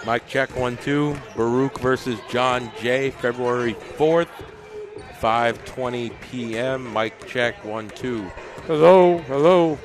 Mike check 1-2. Baruch versus John Jay, February 4th, 5:20 p.m. Mike check 1-2. Hello, hello.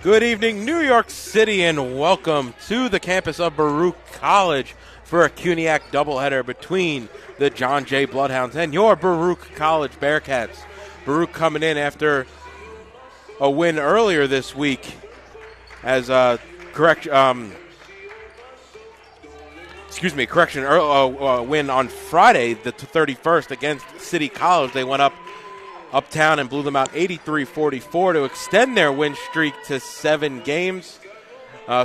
Good evening, New York City, and welcome to the campus of Baruch College for a CUNYAC doubleheader between the John Jay Bloodhounds and your Baruch College Bearcats. Baruch coming in after a win earlier this week as a win on Friday, the 31st, against City College. They went uptown and blew them out 83-44 to extend their win streak to 7 games.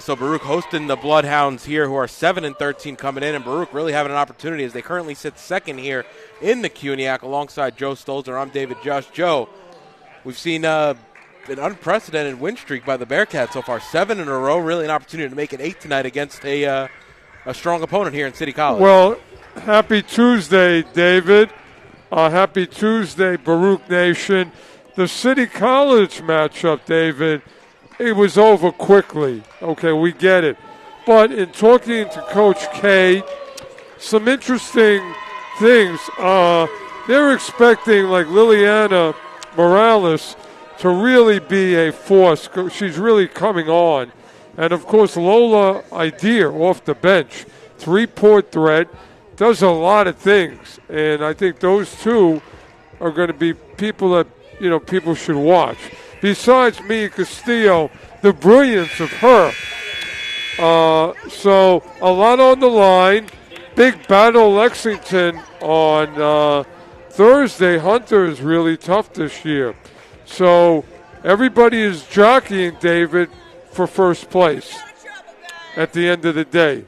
So Baruch hosting the Bloodhounds here, who are 7-13 coming in, and Baruch really having an opportunity as they currently sit second here in the CUNYAC alongside Joe Stolzer. I'm David Josh. Joe, we've seen an unprecedented win streak by the Bearcats so far, 7 in a row. Really an opportunity to make it 8 tonight against a strong opponent here in City College. Well, happy Tuesday, David. Happy Tuesday, Baruch Nation. The City College matchup, David, it was over quickly. Okay, we get it. But in talking to Coach K, some interesting things. They're expecting, like, Liliana Morales to really be a force. She's really coming on. And, of course, Lola Idea off the bench, 3-point threat, does a lot of things. And I think those two are going to be people that, people should watch. Besides Mia Castillo, the brilliance of her. So a lot on the line. Big battle Lexington on Thursday. Hunter is really tough this year. So everybody is jockeying, David, for first place at the end of the day.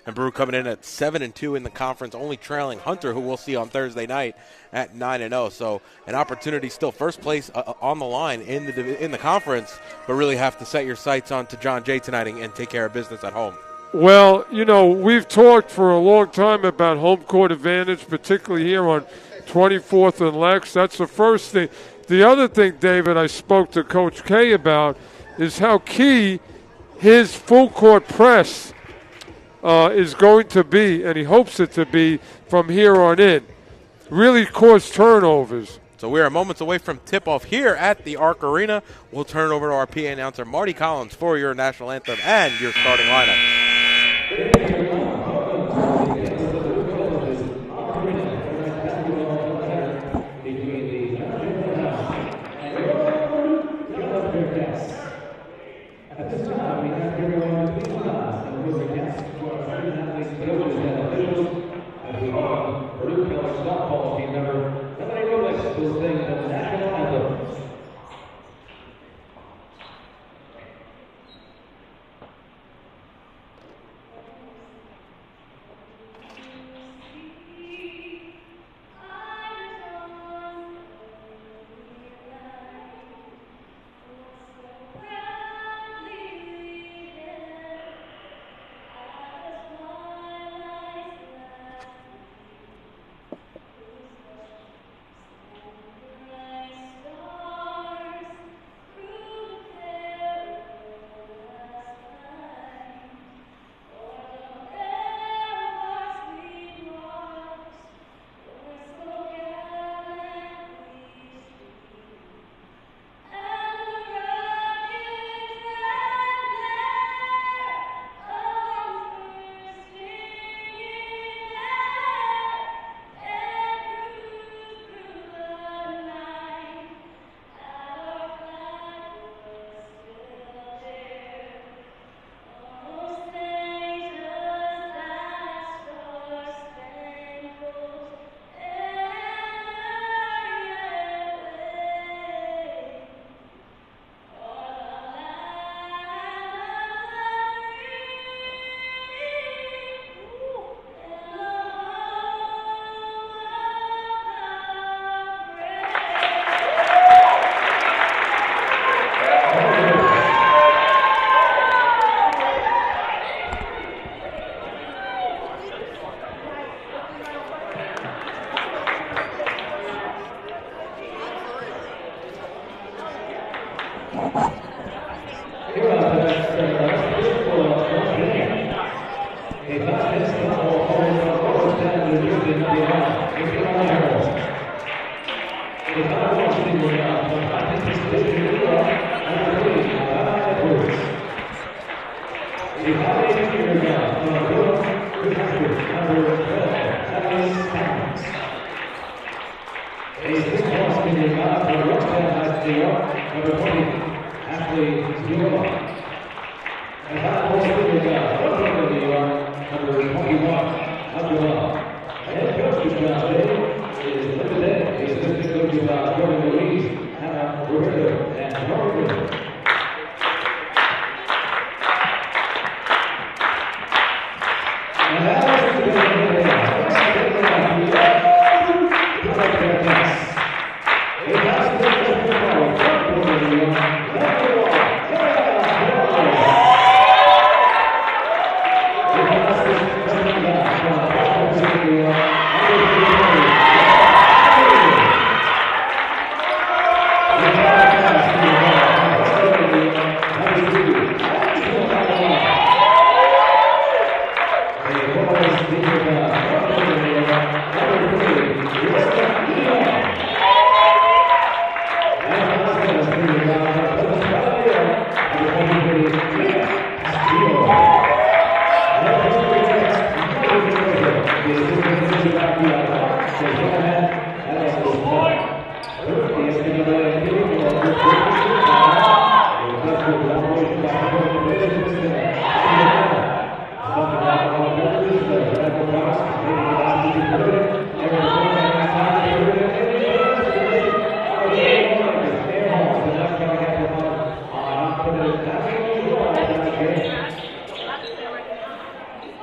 And Baruch coming in at 7-2 in the conference, only trailing Hunter, who we'll see on Thursday night at 9-0. So an opportunity still, first place on the line in the conference, but really have to set your sights on to John Jay tonight and take care of business at home. Well, we've talked for a long time about home court advantage, particularly here on 24th and Lex. That's the first thing. The other thing, David, I spoke to Coach K about is how key his full court press is going to be, and he hopes it to be from here on in. Really cause turnovers. So we are moments away from tip-off here at the Arc Arena. We'll turn it over to our PA announcer, Marty Collins, for your national anthem and your starting lineup.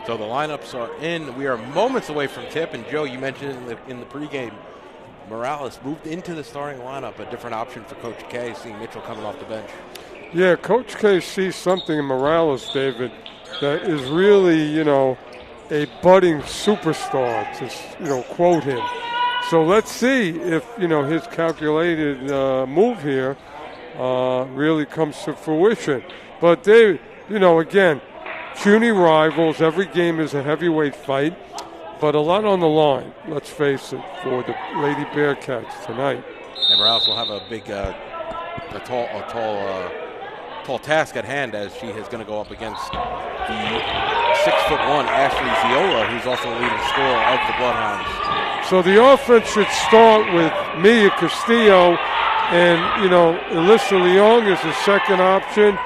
So the lineups are in. We are moments away from tip. And, Joe, you mentioned in the pregame, Morales moved into the starting lineup, a different option for Coach K, seeing Mitchell coming off the bench. Yeah, Coach K sees something in Morales, David, that is really, a budding superstar, to, quote him. So let's see if, his calculated move here really comes to fruition. But, David, again, puny rivals, every game is a heavyweight fight, but a lot on the line, let's face it, for the Lady Bearcats tonight. And Morales will have a big, tall task at hand, as she is going to go up against the 6'1" Ashley Ziola, who's also the leading scorer of the Bloodhounds. So the offense should start with Mia Castillo, and Alyssa Leong is the second option.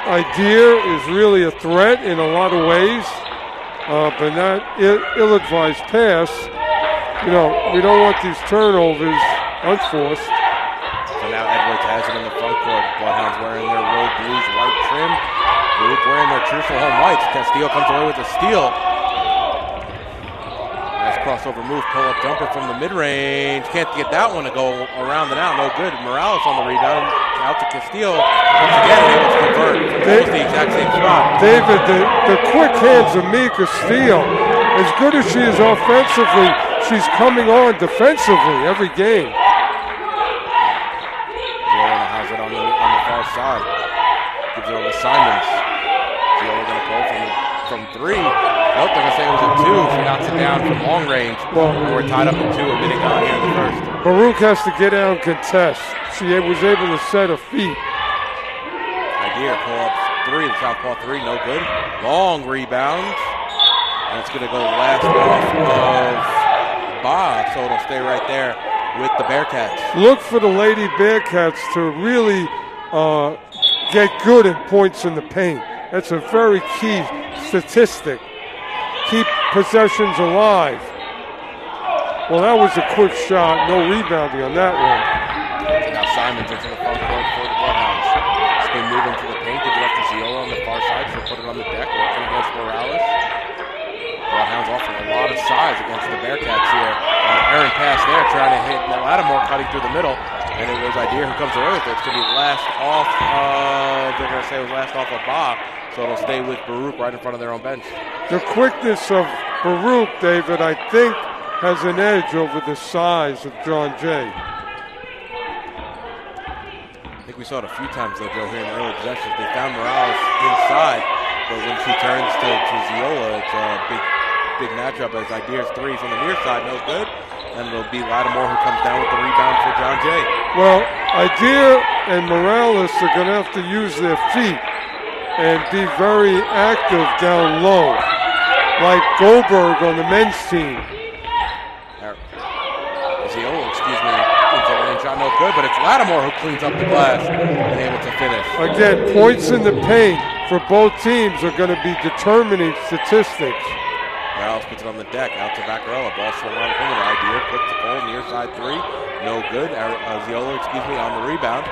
Idea is really a threat in a lot of ways, but not ill-advised pass. We don't want these turnovers unforced. So now Edwards has it in the front court. Bloodhounds wearing their road blues, white trim. Baruch wearing their traditional home whites. Castillo comes away with a steal. Nice crossover move, pull-up jumper from the mid-range. Can't get that one to go around and out. No good. Morales on the rebound. Out to Castillo. Once again, able to convert. Almost the exact same shot. David, the quick hands of Mia Castillo, as good as she is offensively, she's coming on defensively every game. Ziola has it on the far side. Gives it over to Simons. Ziola going to pull from three. Nope, they're going to say it was a two. She knocks it down from long range. We're tied up at two, a minute gone here in the first. Baruch has to get out and contest. She was able to set her feet. Idea, pull up three, the southpaw three, no good. Long rebound. And it's going to go last off of Ba, so it'll stay right there with the Bearcats. Look for the Lady Bearcats to really get good at points in the paint. That's a very key statistic. Keep possessions alive. Well, that was a quick shot. No rebounding on that one. Now Simons into the front court for the Bloodhounds. Spin move into the paint. Gives it up to Ziola on the far side. She'll put it on the deck. Working against Morales. Bloodhounds offering a lot of size against the Bearcats here. Errant pass there, trying to hit Lattimore, cutting through the middle. And it was Idea who comes away with it. It's going to be last off of, they're going to say it was last off of Ba. So it'll stay with Baruch right in front of their own bench. The quickness of Baruch, David, I think, has an edge over the size of John Jay. I think we saw it a few times, though, Joe, here in the early possessions. They found Morales inside, but when she turns to Ziola, it's a big matchup as Idea's three from the near side, no good. And it'll be Lattimore who comes down with the rebound for John Jay. Well, Idea and Morales are going to have to use their feet and be very active down low, like Goldberg on the men's team. Shot no good, but it's Lattimore who cleans up the glass and able to finish. Again, points in the paint for both teams are going to be determining statistics. Morales puts it on the deck, out to Vaccarella. Ball swung on him. Idea, quick to goal, near side three. No good. Ziola, on the rebound.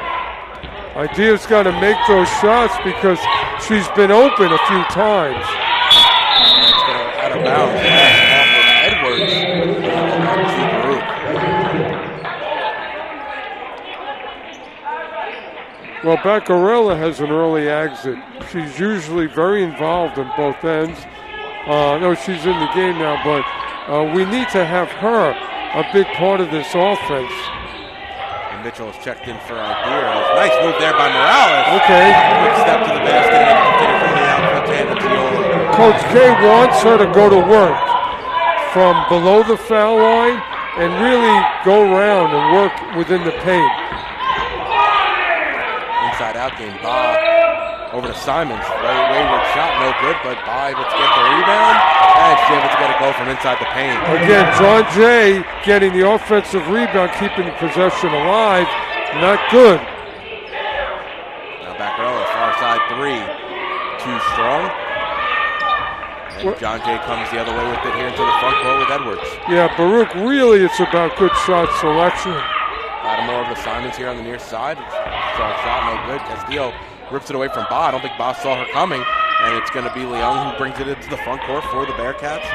Idea's got to make those shots because she's been open a few times. And it's going to out of bounds. Off of Edwards. To Baruch. Well, Vaccarella has an early exit. She's usually very involved on both ends. No, she's in the game now, but we need to have her a big part of this offense. And Mitchell is checked in for Idea. Nice move there by Morales. Okay. Quick step to the basket and finish on the outlet to Ziola. Coach K wants her to go to work from below the foul line and really go around and work within the paint. Inside out game, Ba over to Simons. Wayward shot, no good, but Ba able to get the rebound, and she's able to get a goal from inside the paint. Again, John Jay getting the offensive rebound, keeping the possession alive. Not good. Now Vaccarella, far side three. Too strong. And John Jay comes the other way with it here into the front court with Edwards. Yeah, Baruch, really it's about good shot selection. Lattimore over to Simons here on the near side. Strong shot, no good. Castillo rips it away from Ba. I don't think Ba saw her coming. And it's going to be Leung who brings it into the front court for the Bearcats.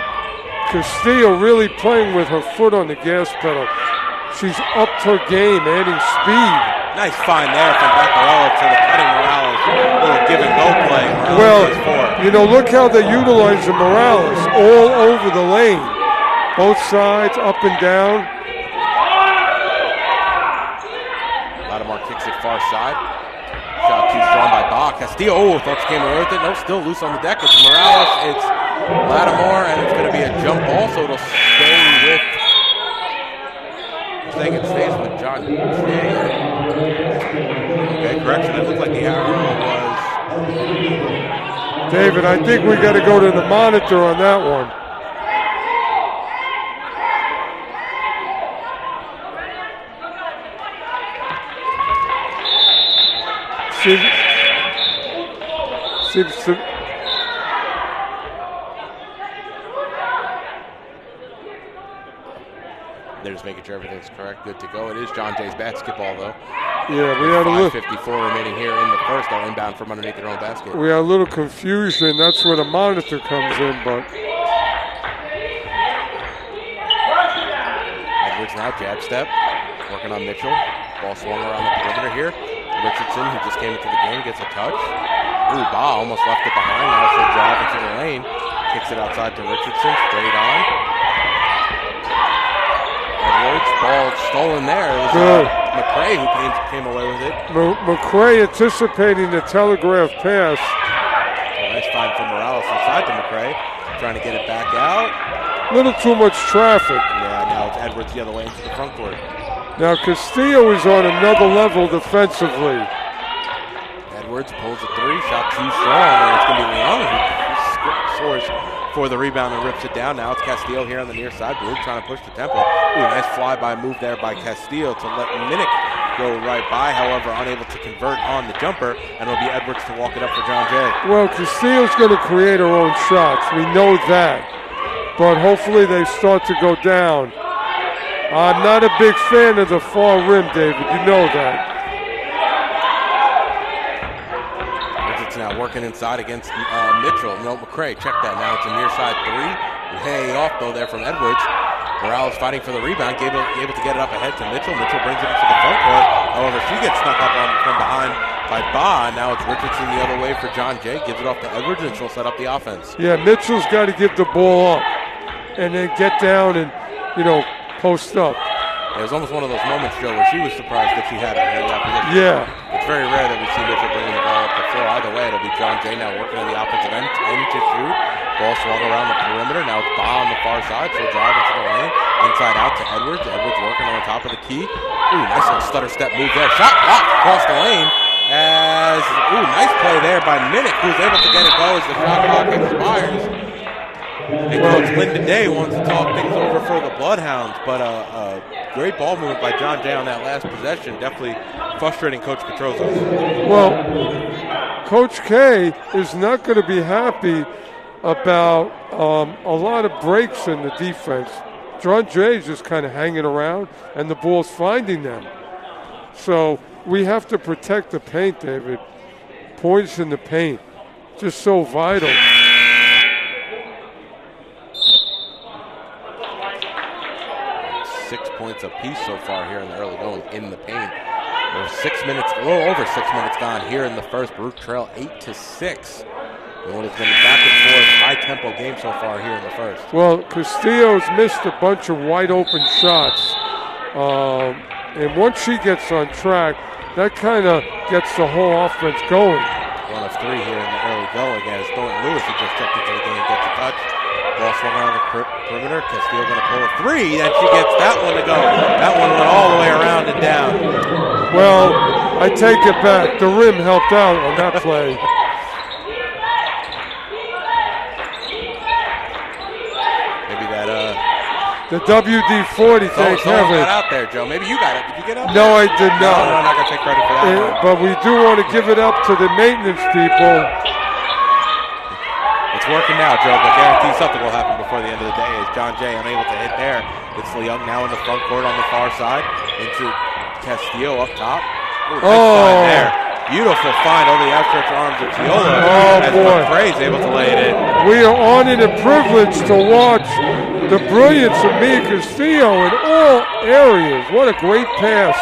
Castillo really playing with her foot on the gas pedal. She's upped her game, adding speed. Nice find there from Vaccarella to the cutting Morales. Little give and go play. Well, look how they utilize the Morales all over the lane. Both sides, up and down. Lattimore kicks it far side. Shot too strong by Ba. Castillo, thought she came away with it. No, still loose on the deck. It's Morales, it's Lattimore, and it's going to be a jump ball, so it'll stay with... I think it stays with John Jay. Okay, correction. It looked like the arrow was... David, I think we got to go to the monitor on that one. They're just making sure everything's correct, good to go. It is John Jay's basketball, though. Yeah, we had a little 5:54 remaining here in the first. They'll inbound from underneath their own basket. We had a little confusion. That's where the monitor comes in, but Edwards now jab step, working on Mitchell. Ball swung around the perimeter here. Richardson, who just came into the game, gets a touch. Ooh, Ba almost left it behind. Now she'll drive into the lane. Kicks it outside to Richardson, straight on. Edwards, ball stolen there. It was McCray who came away with it. McCray anticipating the telegraph pass. Nice find from Morales inside to McCray. Trying to get it back out. Little too much traffic. Yeah, now it's Edwards the other way into the front court. Now Castillo is on another level defensively. Edwards pulls a three, shot too strong, and it's going to be Leung who scores for the rebound and rips it down. Now it's Castillo here on the near side. Baruch trying to push the tempo. Ooh, nice fly-by move there by Castillo to let Minnick go right by, however, unable to convert on the jumper, and it'll be Edwards to walk it up for John Jay. Well, Castillo's going to create her own shots. We know that. But hopefully they start to go down. I'm not a big fan of the far rim, David. You know that. Richardson now working inside against Mitchell. No, McCray, check that. Now it's a near side three. Way off, though, there from Edwards. Morales fighting for the rebound, able to get it up ahead to Mitchell. Mitchell brings it into the front court. However, she gets snuck up from behind by Ba. Now it's Richardson the other way for John Jay. Gives it off to Edwards, and she'll set up the offense. Yeah, Mitchell's got to give the ball up and then get down and, post up. It was almost one of those moments, Joe, where she was surprised that she had it. Yeah. It's very rare that we see Mitchell bringing the ball up the floor. Either way, it'll be John Jay now working on the offensive end, 10 to shoot. Ball swung around the perimeter. Now it's Ba on the far side. She'll drive into the lane. Inside out to Edwards. Edwards working on the top of the key. Ooh, nice little stutter step move there. Shot blocked across the lane. Nice play there by Minnick, who's able to get it go as the shot clock expires. And Coach Linda Day wants to talk things over for the Bloodhounds, but a great ball movement by John Jay on that last possession. Definitely frustrating Coach Petrozos. Well, Coach K is not going to be happy about a lot of breaks in the defense. John Jay is just kind of hanging around, and the ball's finding them. So we have to protect the paint, David. Points in the paint, just so vital. 6 points apiece so far here in the early going in the paint. There's 6 minutes, a little over 6 minutes gone here in the first. Baruch trail 8-6. And what has been a back and forth, high-tempo game so far here in the first. Well, Castillo's missed a bunch of wide-open shots. And once she gets on track, that kind of gets the whole offense going. 1 of 3 here in the early going as Thornton Lewis, who just checked into the game, gets a touch. Ball swung around the perimeter. Castillo going to pull a 3, and she gets that one to go. That one went all the way around and down. Well, I take it back. The rim helped out on that play. Maybe that the WD-40 take someone got out there, Joe. Maybe you got it. Did you get out? No, I did not. No, I'm not going to take credit for that. But we do want to give it up to the maintenance people. It's working now, Joe, but guarantee something will happen before the end of the day as John Jay unable to hit there. It's Leung now in the front court on the far side into Castillo up top. Ooh, nice find there. Beautiful find over the outstretched arms of Teola. Oh, boy. McCrae's able to lay it in. We are honored and privileged to watch the brilliance of Mia Castillo in all areas. What a great pass.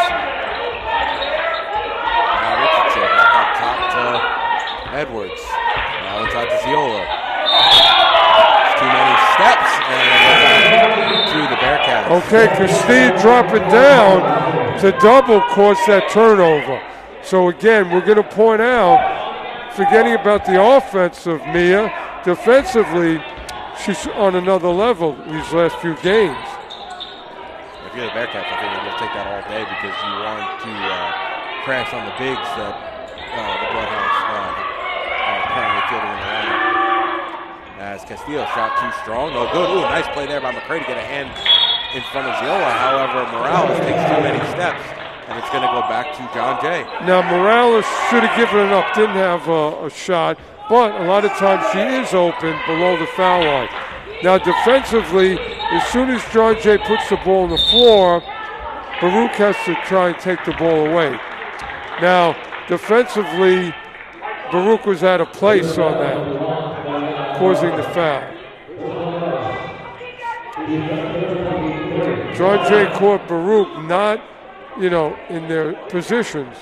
Now Richardson back up top to Edwards. Now inside to Ziola. Too many steps and to the Bearcats. Okay, Castillo dropping down to double caused that turnover. So again, we're going to point out, forgetting about the offense of Mia, defensively, she's on another level these last few games. If you're the Bearcats, I think you're going to take that all day because you want to crash on the bigs that the Bloodhounds are currently fielding in the lineup. As Castillo shot too strong, no good. Ooh, nice play there by McCrae to get a hand in front of Ziola. However, Morales takes too many steps. And it's going to go back to John Jay. Now, Morales should have given it up, didn't have a shot, but a lot of times she is open below the foul line. Now, defensively, as soon as John Jay puts the ball on the floor, Baruch has to try and take the ball away. Now, defensively, Baruch was out of place on that, causing the foul. John Jay caught Baruch not in their positions.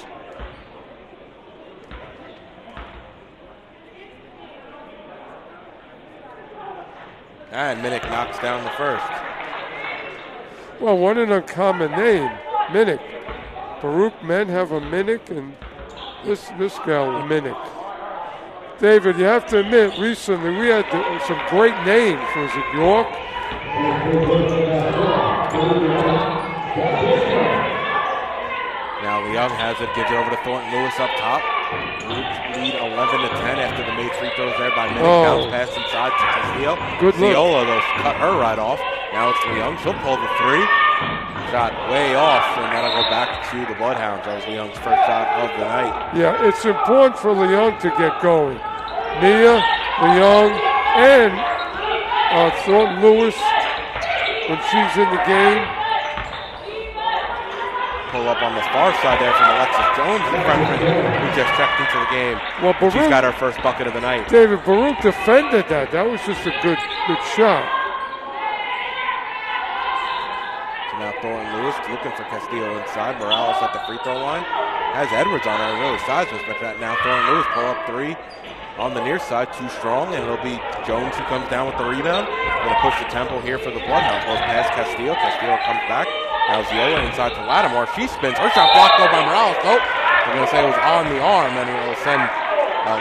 And Minnick knocks down the first. Well, what an uncommon name, Minnick. Baruch men have a Minnick, and this gal a Minnick. David, you have to admit, recently we had some great names. Was it York? Now Leung has it, gives it over to Thornton Lewis up top. Lead 11-10 after the made free throws there by Minnick. Bounce pass inside to Castillo. Good look. Ziola, though, cut her right off. Now it's Leung. She'll pull the 3. Shot way off, and that'll go back to the Bloodhounds. That was Leung's first shot of the night. Yeah, it's important for Leung to get going. Mia, Leung, and Thornton Lewis, when she's in the game. Pull up on the far side there from Alexis Jones, the freshman who just checked into the game. Well, Baruch, she's got her first bucket of the night. David, Baruch defended that. That was just a good shot. So now Thornton Lewis looking for Castillo inside. Morales at the free throw line. Has Edwards on her, really seismic, but now Thornton Lewis pull up 3 on the near side, too strong, and it'll be Jones who comes down with the rebound. Going to push the tempo here for the Bloodhounds. Goes past Castillo. Castillo comes back. Now Ziola inside to Lattimore. She spins. Her shot blocked though by Morales. Nope. They're going to say it was on the arm, and it will send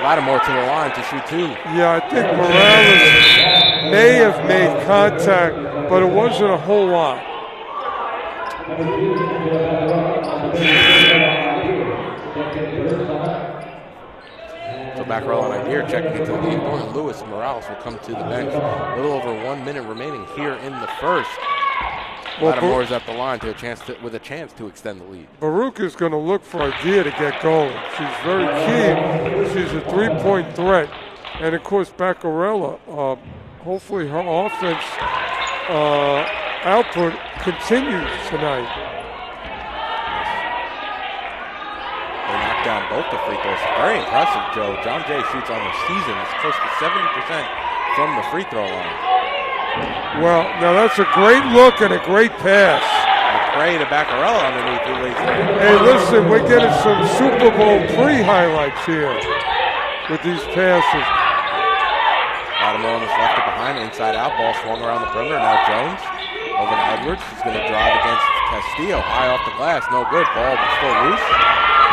Lattimore to the line to shoot 2. Yeah, I think Morales may have made contact, but it wasn't a whole lot. So Baccarella and Ideer checking into the game. Gordon Lewis and Morales will come to the bench. A little over 1 minute remaining here in the first. Lattimore is at the line with a chance to extend the lead. Baruch is going to look for Ideer to get going. She's very keen. She's a three-point threat. And, of course, Baccarella, hopefully her offense output continues tonight. They knocked down both the free throws. Very impressive, Joe. John Jay shoots on the season. It's close to 70% from the free throw line. Well, now that's a great look and a great pass. McCray to Baccarella underneath. Hey, listen, we're getting some Super Bowl pre-highlights here with these passes. Lattimore almost left it behind, inside out, ball swung around the perimeter. Now Jones over to Edwards. She's going to drive against Castillo. High off the glass, no good. Ball still loose.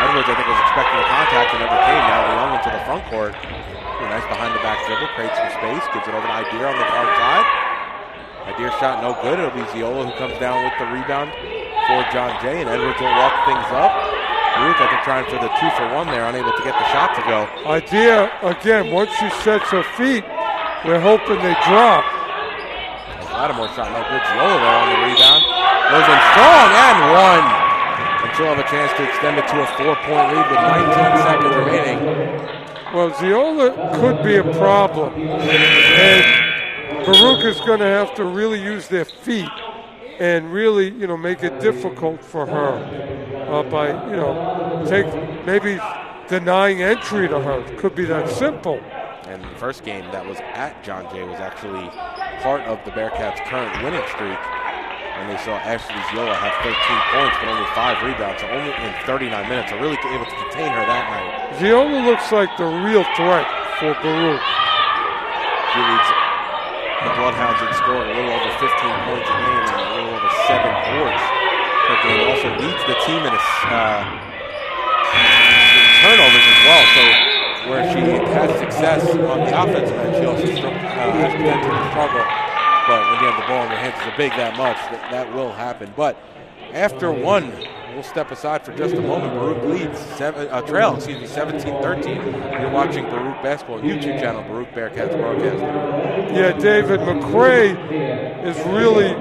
Edwards, I think, was expecting the contact and never came. Now Leung into the front court. Nice behind the back dribble, creates some space, gives it over to Ideer on the far side. Ideer shot no good. It'll be Ziola who comes down with the rebound for John Jay, and Edwards will walk things up. Ruth, I think, trying for the 2-for-1 there, unable to get the shot to go. Ideer, again, once she sets her feet, we're hoping they drop. Lattimore shot no good. Ziola there on the rebound. Goes in strong and one. And she'll have a chance to extend it to a 4-point lead with 19 seconds remaining. Well, Ziola could be a problem. And Baruch is going to have to really use their feet and really, make it difficult for her by, maybe denying entry to her. It could be that simple. And the first game that was at John Jay was actually part of the Bearcats' current winning streak. And they saw Ashley Ziola have 13 points, but only 5 rebounds, so only in 39 minutes, so really able to contain her that night. Ziola looks like the real threat for Baruch. She leads the Bloodhounds in scoring a little over 15 points a game and a little over 7 boards per game. Also leads the team in turnovers as well, so where she has success on the offensive end, she also has potential to struggle. But when you have the ball in your hands as big that much, that will happen. But after one, we'll step aside for just a moment. Baruch leads, trail 17-13. You're watching Baruch Basketball YouTube channel, Baruch Bearcats Broadcast. Yeah, David, McCray is really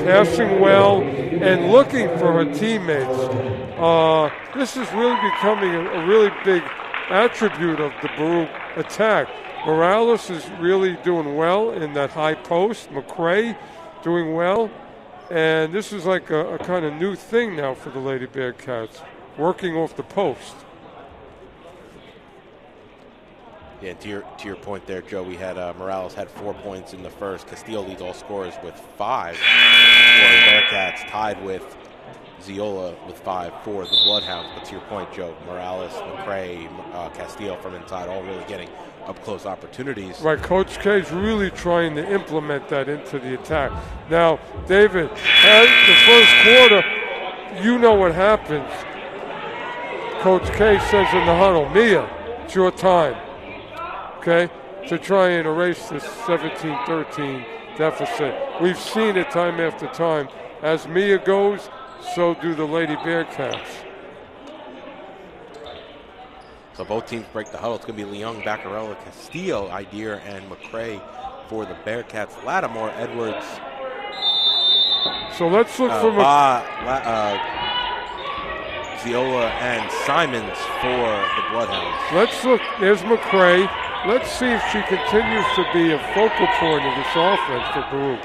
passing well and looking for her teammates. This is really becoming a really big attribute of the Baruch attack. Morales is really doing well in that high post. McCray doing well. And this is like a kind of new thing now for the Lady Bearcats, working off the post. Yeah, to your point there, Joe, we had Morales had 4 points in the first. Castillo leads all scorers with 5 for the Bearcats, tied with Ziola with 5 for the Bloodhounds. But to your point, Joe, Morales, McCray, Castillo from inside, all really getting up-close opportunities. Right, Coach K is really trying to implement that into the attack. Now, David, at the first quarter, you know what happens. Coach K says in the huddle, Mia, it's your time, okay, to try and erase this 17-13 deficit. We've seen it time after time. As Mia goes, so do the Lady Bearcats. So both teams break the huddle. It's going to be Leung, Baccarella, Castillo, Ideer, and McCray for the Bearcats. Lattimore, Edwards. So let's look for Ziola and Simons for the Bloodhounds. Let's look. There's McCray. Let's see if she continues to be a focal point of this offense for Baruch.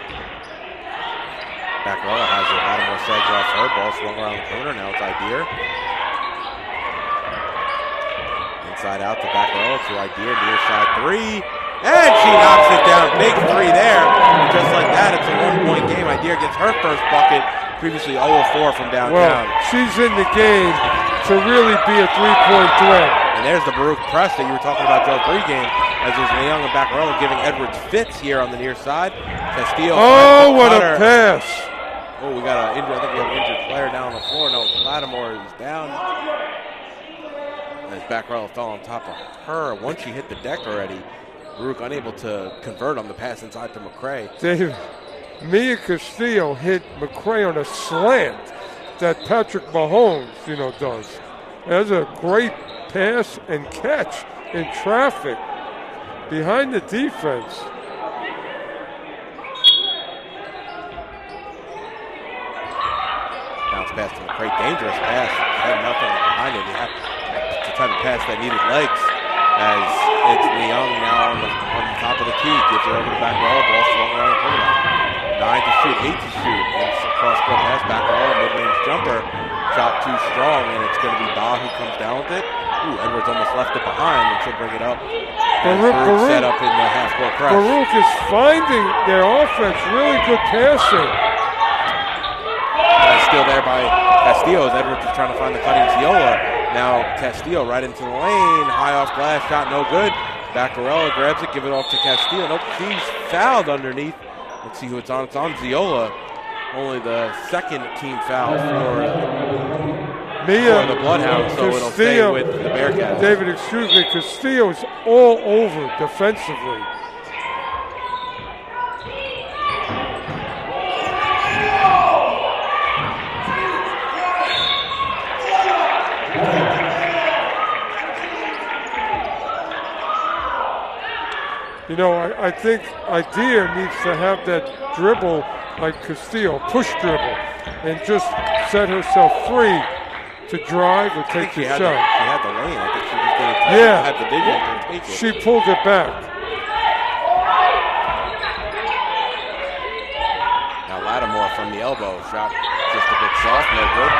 Baccarella has it. Lattimore sags off her. Ball swung around the corner. Now it's Ideer. Inside out to Baccarella to Ideer. Near side 3. And she knocks it down. Big 3 there. And just like that, it's a 1-point game. Ideer gets her first bucket. Previously 0 of 4 from downtown. Well, she's in the game to really be a 3-point threat. And there's the Baruch press that you were talking about, Joe, pregame, as there's Leung and Baccarella giving Edwards fits here on the near side. Castillo. Oh, what a pass. Oh, we got an injured. I think we have an injured player down on the floor. No, Lattimore is down. As Baccarella fell on top of her. Once she hit the deck already, Baruch unable to convert on the pass inside to McCray. Dave, Mia Castillo hit McCray on a slant that Patrick Mahomes, does. That's a great pass and catch in traffic behind the defense. Bounce pass to McCray, dangerous pass. He had nothing behind it. He had the type of pass that needed legs. As it's Leung now on the top of the key, gives it over the back row, ball swung around the perimeter. 9 to shoot, 8 to shoot, and it's a cross-court pass, back row, mid-range jumper, shot too strong, and it's going to be Ba who comes down with it. Ooh, Edwards almost left it behind, and she'll bring it up. Baruch set up in the half-court press. Baruch is finding their offense, really good passing. Still there by Castillo as Edwards is trying to find the cutting Ziola. Now Castillo right into the lane, high off glass, shot no good. Baccarella grabs it, give it off to Castillo. Nope, he's fouled underneath. Let's see who it's on. It's on Ziola. Only the second team foul for the Bloodhounds, so it'll stay with the Bearcats. David, excuse me, Castillo's all over defensively. You know, I think Idea needs to have that dribble like Castillo, push dribble, and just set herself free to drive or take the shot. She had the lane. I think she just didn't have the vision to take it. She pulled it back. Now Lattimore from the elbow. Shot just a bit soft, no good.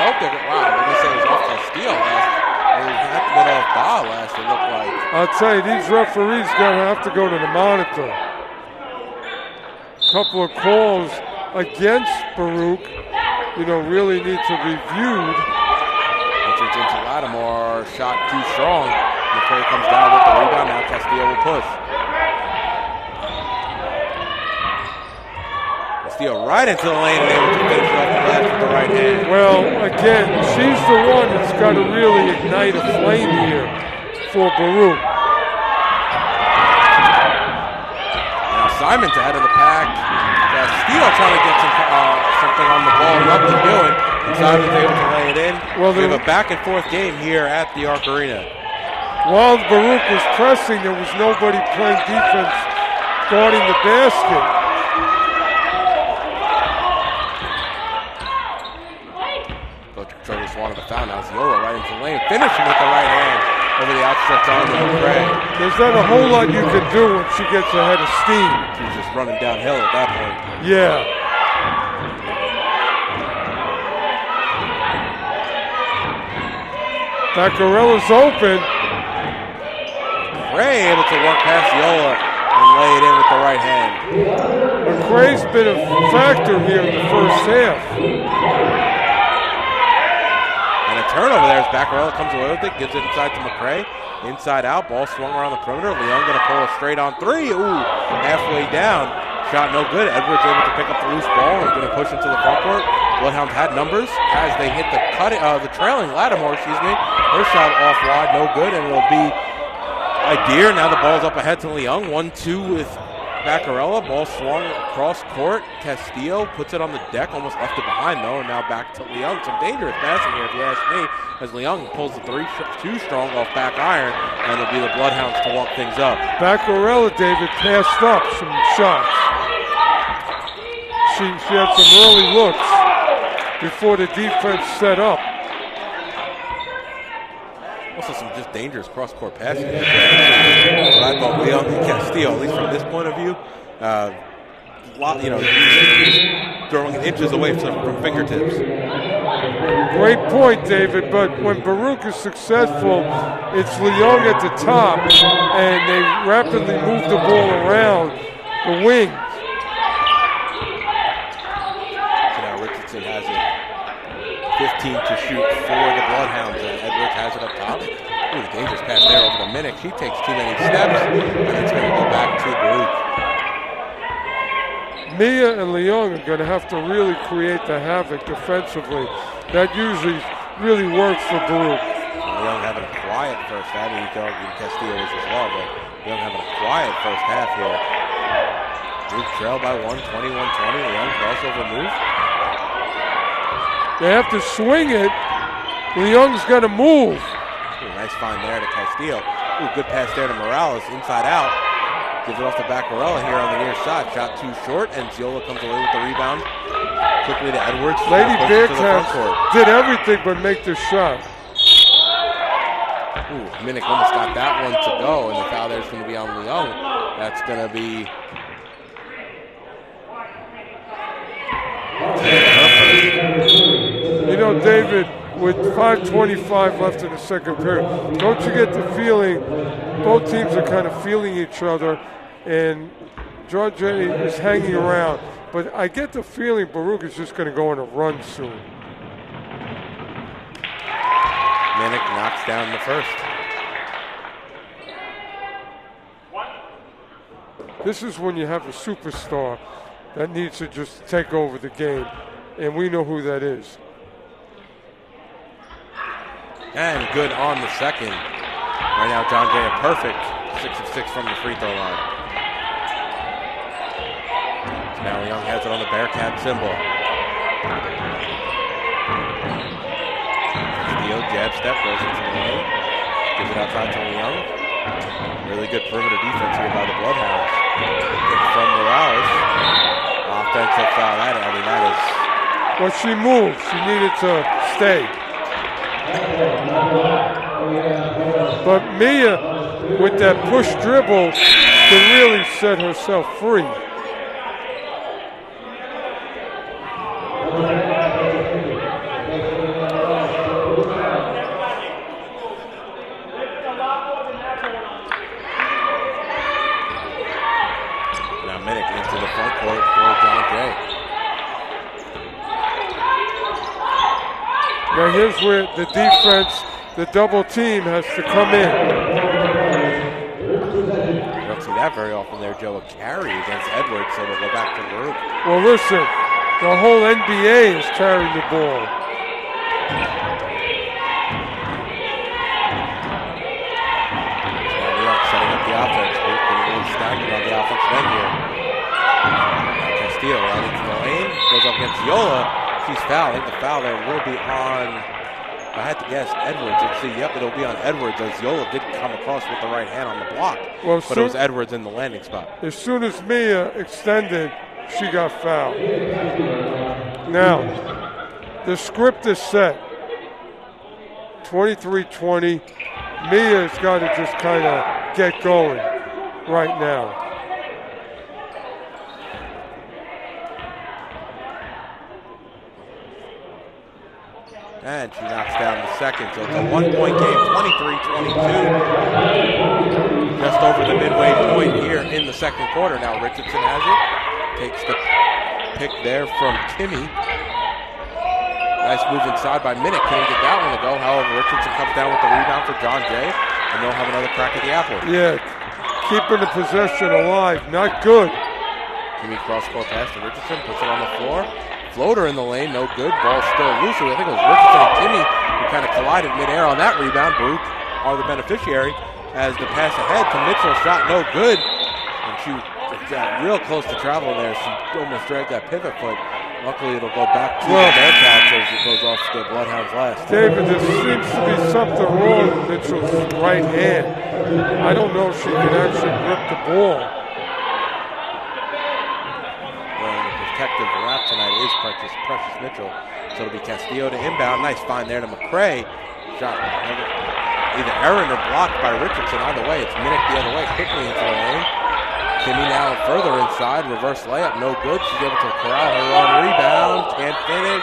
Nope, wow, we're going to say it was off Castillo last. It had to get off Ba last, it looked like. I'll tell you, these referees going to have to go to the monitor. Couple of calls against Baruch, you know, really need to be reviewed. Entrance into Lattimore, shot too strong. McCray comes down with the rebound, now Castillo will push. Castillo right into the lane and able to finish off the glass with the right hand. Well, again, she's the one that's got to really ignite a flame here for Baruch. Simon's ahead of the pack. Castillo trying to get something on the ball, nothing doing. And Simon's able to lay it in. Well, we have a back and forth game here at the Arc Arena. While Baruch was pressing, there was nobody playing defense guarding the basket. Coach Curtis wanted to foul now. Ziola right into the lane, finishing with the right hand over the outstretched arm of McCray. There's not a whole lot you can do when she gets ahead of steam. She's just running downhill at that point. Yeah. Baccarella's open. McCray able to work past Ziola and lay it in with the right hand. McCray's been a factor here in the first half. Turnover there as Baccarella comes away with it, gives it inside to McCray. Inside out, ball swung around the perimeter. Leung going to pull a straight on three. Ooh, halfway down. Shot no good. Edwards able to pick up the loose ball and going to push into the front court. Bloodhounds had numbers as they hit the trailing Lattimore, Her shot off wide, no good, and it'll be Idea. Now the ball's up ahead to Leung. 1-2 with Baccarella. Ball swung across court. Castillo puts it on the deck, almost left it behind though, and now back to Leung. Some dangerous passing here if you ask me, as Leung pulls the three too strong off back iron, and it'll be the Bloodhounds to walk things up. Baccarella, David, passed up some shots. She had some early looks before the defense set up. Also some just dangerous cross-court passing. But I thought Leung and Castillo, at least from this point of view, throwing inches away from fingertips. Great point, David, but when Baruch is successful, it's Leung at the top, and they rapidly move the ball around the wing. So now Richardson has it 15 to shoot for the Bloodhounds, and Edwards has it up top. Ooh, dangerous pass there over the minute. She takes too many steps, and it's going to go back to Baruch. Mia and Leung are going to have to really create the havoc defensively. That usually really works for Baruch. Leung having a quiet first half. You can argue Castillo is as well, but Leung having a quiet first half here. Baruch trailed by 1, 21-20. Leung crossover move. They have to swing it. Leung's got to move. Ooh, nice find there to Castillo. Ooh, good pass there to Morales, inside out. Gives it off to Baccarella here on the near side. Shot too short, and Ziola comes away with the rebound. Quickly to Edwards. Lady Bearcats did everything but make the shot. Ooh, Minnick almost got that one to go, and the foul there is going to be on Leung. That's going to be You know, David, with 5:25 left in the second period, don't you get the feeling both teams are kind of feeling each other, and John Jay is hanging around. But I get the feeling Baruch is just going to go on a run soon. Minnick knocks down the first. This is when you have a superstar that needs to just take over the game, and we know who that is. And good on the second. Right now, John Jay a perfect 6 of 6 from the free throw line. So now Leung has it on the Bearcat symbol. Castillo jab step goes into the lane. Gives it outside to Leung. Really good perimeter defense here by the Bloodhounds. Pick from Morales. Offensive foul. That is. Well, she moved. She needed to stay. But Mia, with that push dribble, can really set herself free. Now Minnick into the front court for John Jay. Now here's where the defense, the double team has to come in. You don't see that very often there, Joe. A carry against Edwards, so they'll go back to Baruch. Well, listen, the whole NBA is carrying the ball. Now Leung setting up the offense. Baruch getting really stagnant on the offensive end here. Now Castillo right into the lane. Goes up against Ziola. She's fouled. I think the foul there will be on, if I had to guess, Edwards. Let's see, yep, it'll be on Edwards as Ziola did come across with the right hand on the block. Well, but it was Edwards in the landing spot. As soon as Mia extended, she got fouled. Now, the script is set. 23-20. Mia's got to just kind of get going right now. And she knocks down the second. So it's a 1-point game, 23-22. Just over the midway point here in the second quarter. Now Richardson has it. Takes the pick there from Timmy. Nice move inside by Minnick. Couldn't get that one to go. However, Richardson comes down with the rebound for John Jay. And they'll have another crack at the apple. Yeah, keeping the possession alive. Not good. Timmy cross-court pass to Richardson. Puts it on the floor. Floater in the lane, no good. Ball still loose. I think it was Richardson and Timmy who kind of collided midair on that rebound. Baruch are the beneficiary as the pass ahead to Mitchell. Shot no good. And she got real close to travel there. She almost dragged that pivot foot. Luckily, it'll go back to the Bearcats as it goes off the Bloodhounds last. David, there seems to be something wrong with Mitchell's right hand. I don't know if she can actually grip the ball. Protective wrap tonight is Precious Mitchell. So it'll be Castillo to inbound. Nice find there to McCray. Shot either errant or blocked by Richardson. Either way, it's Minnick the other way. Quickly into the lane. Timmy now further inside. Reverse layup. No good. She's able to corral her own rebound. Can't finish.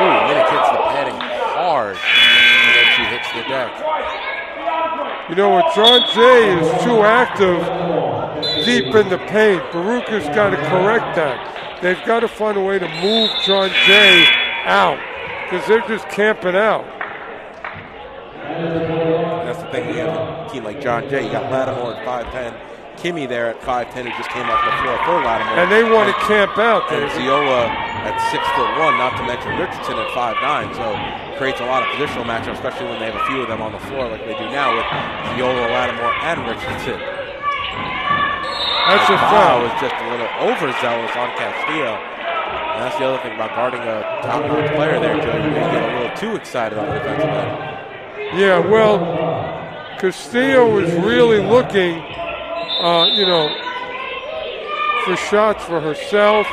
Ooh, Minnick hits the padding hard. And then she hits the deck. You know what? John Jay is too active deep in the paint. Baruch has got to correct that. They've got to find a way to move John Jay out because they're just camping out. That's the thing. We have a team like John Jay. You got Lattimore at 5'10", Kimmy there at 5'10", who just came off the floor for Lattimore. And they want to camp out. And Ziola at 6'1", not to mention Richardson at 5'9", so creates a lot of positional matchups, especially when they have a few of them on the floor like they do now with Ziola, Lattimore, and Richardson. That's a foul. Was just a little overzealous on Castillo. And that's the other thing about guarding a top-notch player there, Joe. You may get a little too excited on the defensive end. Yeah, well, Castillo was really looking, for shots for herself.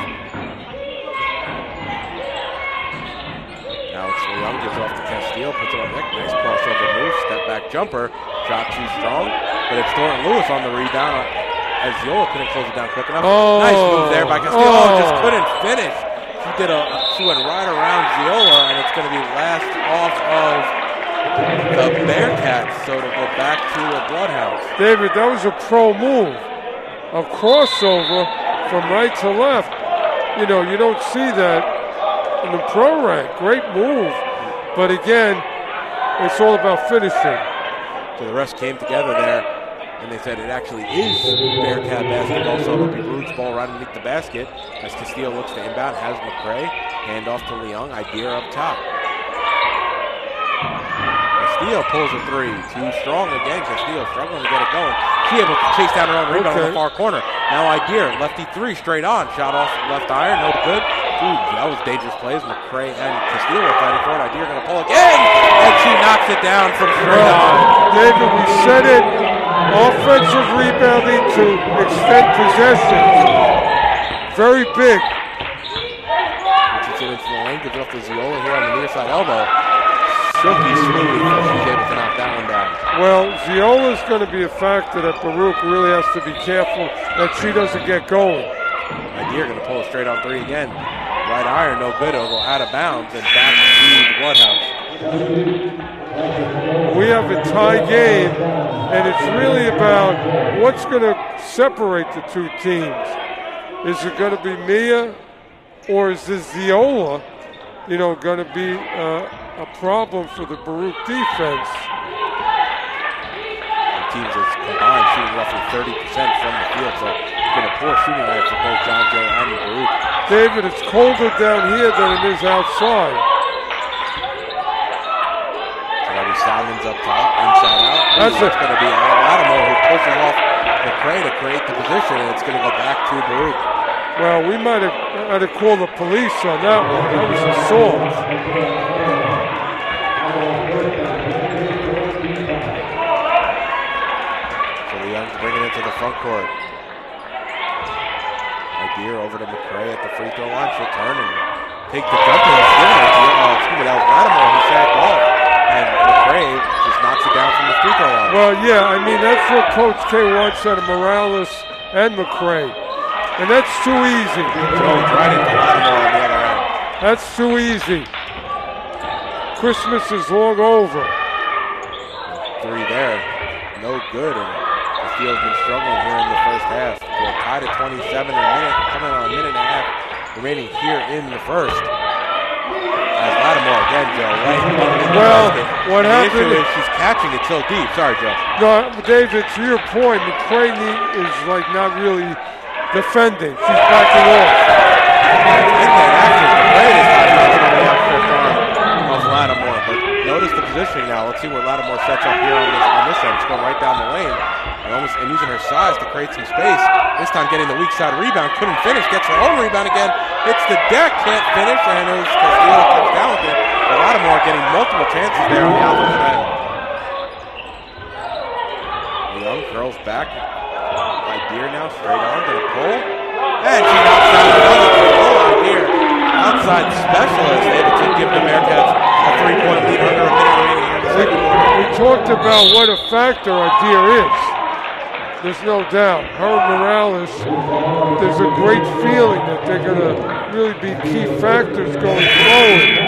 Alex Leung gives off to Castillo, puts it on deck. Nice crossover move, step back jumper. Shot too strong, but it's Thornton Lewis on the rebound as Ziola couldn't close it down quick enough. Nice move there by Castillo. Just couldn't finish. She went right around Ziola, and it's going to be last off of the Bearcats, so to go back to the Bloodhounds. David, that was a pro move. A crossover from right to left. You don't see that in the pro rank. Great move. But again, it's all about finishing. So the rest came together there, and they said it actually is Bearcat basketball, so it'll be Baruch's ball right underneath the basket as Castillo looks to inbound, has McCray, hand off to Leung, Idea up top. Castillo pulls a three, too strong again. Castillo struggling to get it going. She able to chase down her own rebound in the far corner. Now Idea, lefty three, straight on, shot off left iron, no good. Ooh, that was dangerous plays. McCray and Castillo were fighting for it. Idea going to pull again, and she knocks it down from straight on. David, we said it. Offensive rebounding to extend possession. Very big. Gets it into the lane, gives it off to Ziola here on the near side elbow. Silky smooth, but she's able to knock that one down. Well, Ziola's going to be a factor that Baruch really has to be careful that she doesn't get going. Idea going to pull it straight on three again. Right iron, no good. It'll go out of bounds and back to the Bloodhounds. We have a tie game, and it's really about what's going to separate the two teams. Is it going to be Mia, or is this Ziola, going to be a problem for the Baruch defense? The teams that's combined shooting roughly 30% from the field, so it's been a poor shooting night for both John Jay and Baruch. David, it's colder down here than it is outside. Simons up top, inside out. That's going to be Lattimore who pushes off McCray to create the position, and it's going to go back to Baruch. Well, we might have had to call the police on that one. That was assault. So Leung's bringing it to the front court. Idea over to McCray at the free throw line. She'll turn and take the jump and give it to that was Lattimore who sacked off. And McCray just knocks it down from the free throw line. Well, yeah, I mean, that's what Coach K wants out of Morales and McCray. And that's too easy. Jones right into Lattimore on the other end. That's too easy. Christmas is long over. Three there. No good. And Castillo's been struggling here in the first half. We're tied at 27 coming on a minute and a half remaining here in the first. As Lattimore again, Joe, right underneath the basket. What happened? The issue is she's catching it so deep. Sorry, Joe. No, David, to your point, McCray is like not really defending. She's backing off. McCray is not touching on the outstretched arm of Lattimore. But notice the positioning now. Let's see where Lattimore sets up here on this end. It's going right down the lane. And using her size to create some space. This time getting the weak side rebound. Couldn't finish. Gets her own rebound again. Hits the deck. Can't finish. And it was Castillo comes down with it. But Lattimore getting multiple chances there on the opposite end. Leung curls back. Idea now straight on to the pull. And she knocks down another Idea. Outside specialist able to give the Bearcats a 3-point lead under a minute remaining here in the second quarter. We talked about what a factor Idea is. There's no doubt. Her and Morales, there's a great feeling that they're going to really be key factors going forward.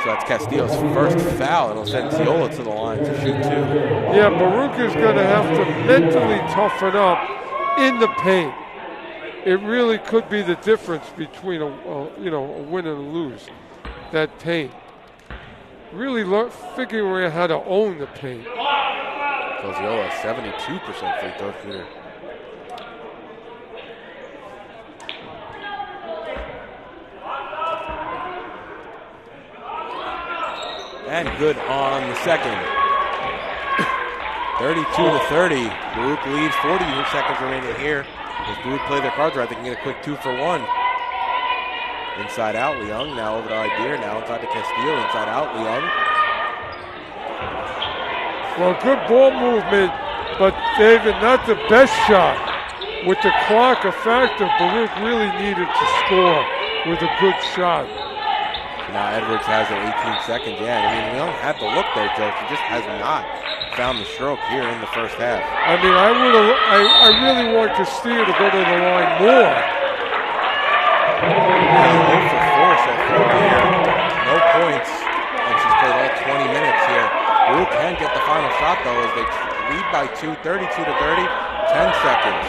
So that's Castillo's first foul. It'll send Ziola to the line to shoot two. Yeah, Baruch is going to have to mentally toughen up in the paint. It really could be the difference between a win and a lose. That paint. Really figuring out how to own the paint. Ziola, 72% free throw shooter. And good on the second. 32-30. Baruch leads 40 seconds remaining here. If Baruch play their cards right, they can get a quick 2-for-1. Inside out, Leung. Now over to Idea. Now inside to Castillo. Inside out, Leung. Well, good ball movement, but David, not the best shot. With the clock a factor, Baruch really needed to score with a good shot. Now Edwards has it 18 seconds. Yeah, I mean, Leung had the look there, Joe. She just has not found the stroke here in the first half. I mean, I really want Castillo to go to the line more. 0 for 4 so far here. No points, and she's played all 20 minutes here. Baruch can get the final shot, though, as they lead by 2, 32 to 30, 10 seconds.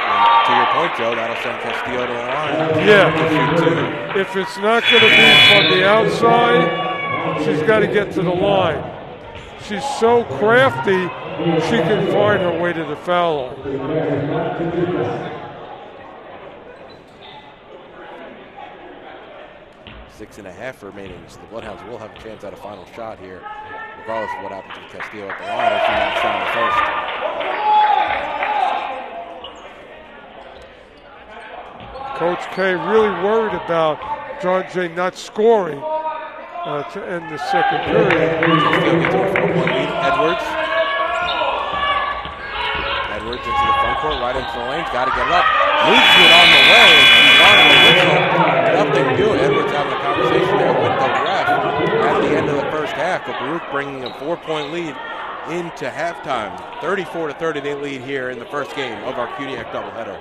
And to your point, Joe, that'll send Castillo to the line. Yeah. If it's not going to be from the outside, she's got to get to the line. She's so crafty, she can find her way to the foul line. 6.5 remaining, so the Bloodhounds will have a chance at a final shot here, regardless of what happens with Castillo at the line if she knocks down the first. Coach K really worried about John Jay not scoring to end the second period. Castillo gets a 4-point lead. Edwards into the front court, right into the lanes, got to get it up. Moves it on the way. She's running the whistle. Nothing doing. Edwards having a conversation there with the ref at the end of the first half. But Baruch bringing a 4-point lead into halftime. 34 to 30 they lead here in the first game of our QDX doubleheader.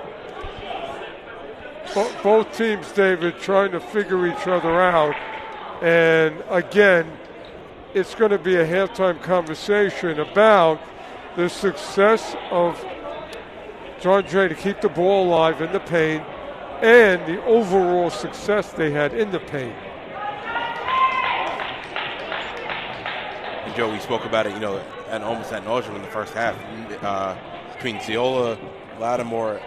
Both teams, David, trying to figure each other out. And again, it's going to be a halftime conversation about the success of John Jay to keep the ball alive in the paint and the overall success they had in the paint. And Joe, we spoke about it, and almost ad nauseum in the first half between Ziola, Lattimore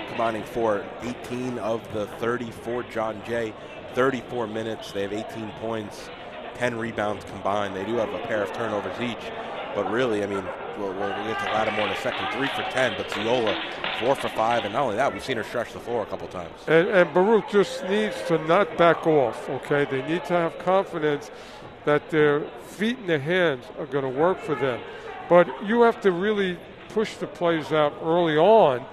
combining for 18 of the 34. John Jay, 34 minutes. They have 18 points, 10 rebounds combined. They do have a pair of turnovers each. But really, I mean, we'll get to Lattimore in a second. 3 for 10, but Ziola 4 for 5. And not only that, we've seen her stretch the floor a couple times. And Baruch just needs to not back off, okay? They need to have confidence that their feet and their hands are going to work for them. But you have to really push the plays out early on,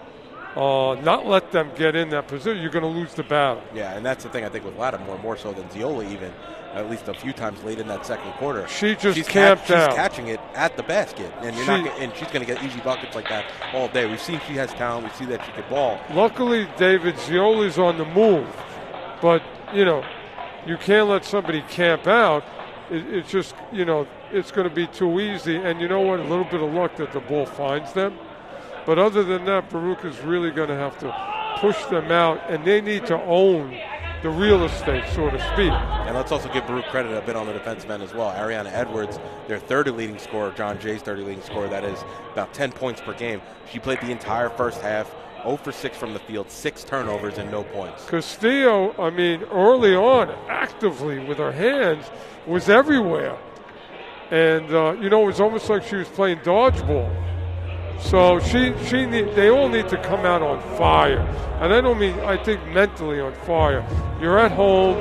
not let them get in that position. You're going to lose the battle. Yeah, and that's the thing I think with Lattimore, more so than Ziola even. At least a few times late in that second quarter. She's camped out. She's catching it at the basket, and she's going to get easy buckets like that all day. We've seen she has talent. We see that she can ball. Luckily, David, Ziola's on the move, but you can't let somebody camp out. It's just it's going to be too easy. And you know what? A little bit of luck that the ball finds them. But other than that, Baruch is really going to have to push them out, and they need to own the real estate, so to speak. And let's also give Baruch credit a bit on the defensive end as well. Ariana Edwards, their third leading scorer, John Jay's third leading scorer, that is about 10 points per game. She played the entire first half, 0 for 6 from the field, 6 turnovers and no points. Castillo, I mean, early on, actively with her hands, was everywhere. And, it was almost like she was playing dodgeball. So they all need to come out on fire. And I think mentally on fire. You're at home,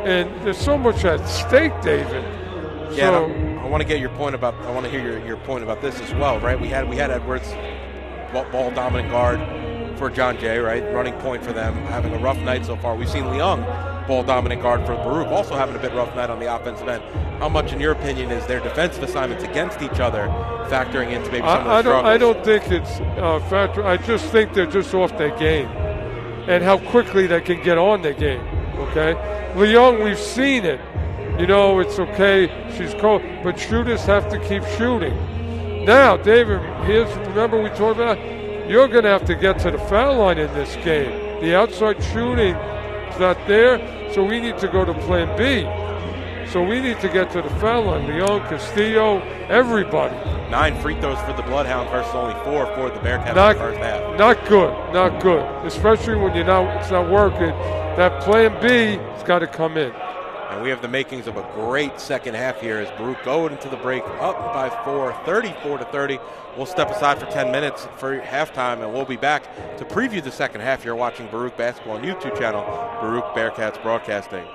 and there's so much at stake, David. Yeah, so, I want to get your point about. I want to hear your point about this as well, right? We had Edwards, ball dominant guard for John Jay, right? Running point for them, having a rough night so far. We've seen Leung, ball dominant guard for Baruch, also having a bit rough night on the offensive end. How much, in your opinion, is their defensive assignments against each other factoring into maybe some of the struggles? I don't think it's factor. I just think they're just off their game, and how quickly they can get on their game. Okay, Leung, we've seen it. It's okay. She's cold, but shooters have to keep shooting. Now, David, remember we talked about. You're going to have to get to the foul line in this game. The outside shooting is not there, so we need to go to plan B. So we need to get to the foul line. Leung, Castillo, everybody. 9 free throws for the Bloodhounds versus only 4 for the Bearcats in the first half. Not good. Especially when it's not working. That plan B has got to come in. And we have the makings of a great second half here as Baruch go into the break up by 4, 34-30. We'll step aside for 10 minutes for halftime, and we'll be back to preview the second half. You're watching Baruch Basketball on YouTube channel, Baruch Bearcats Broadcasting.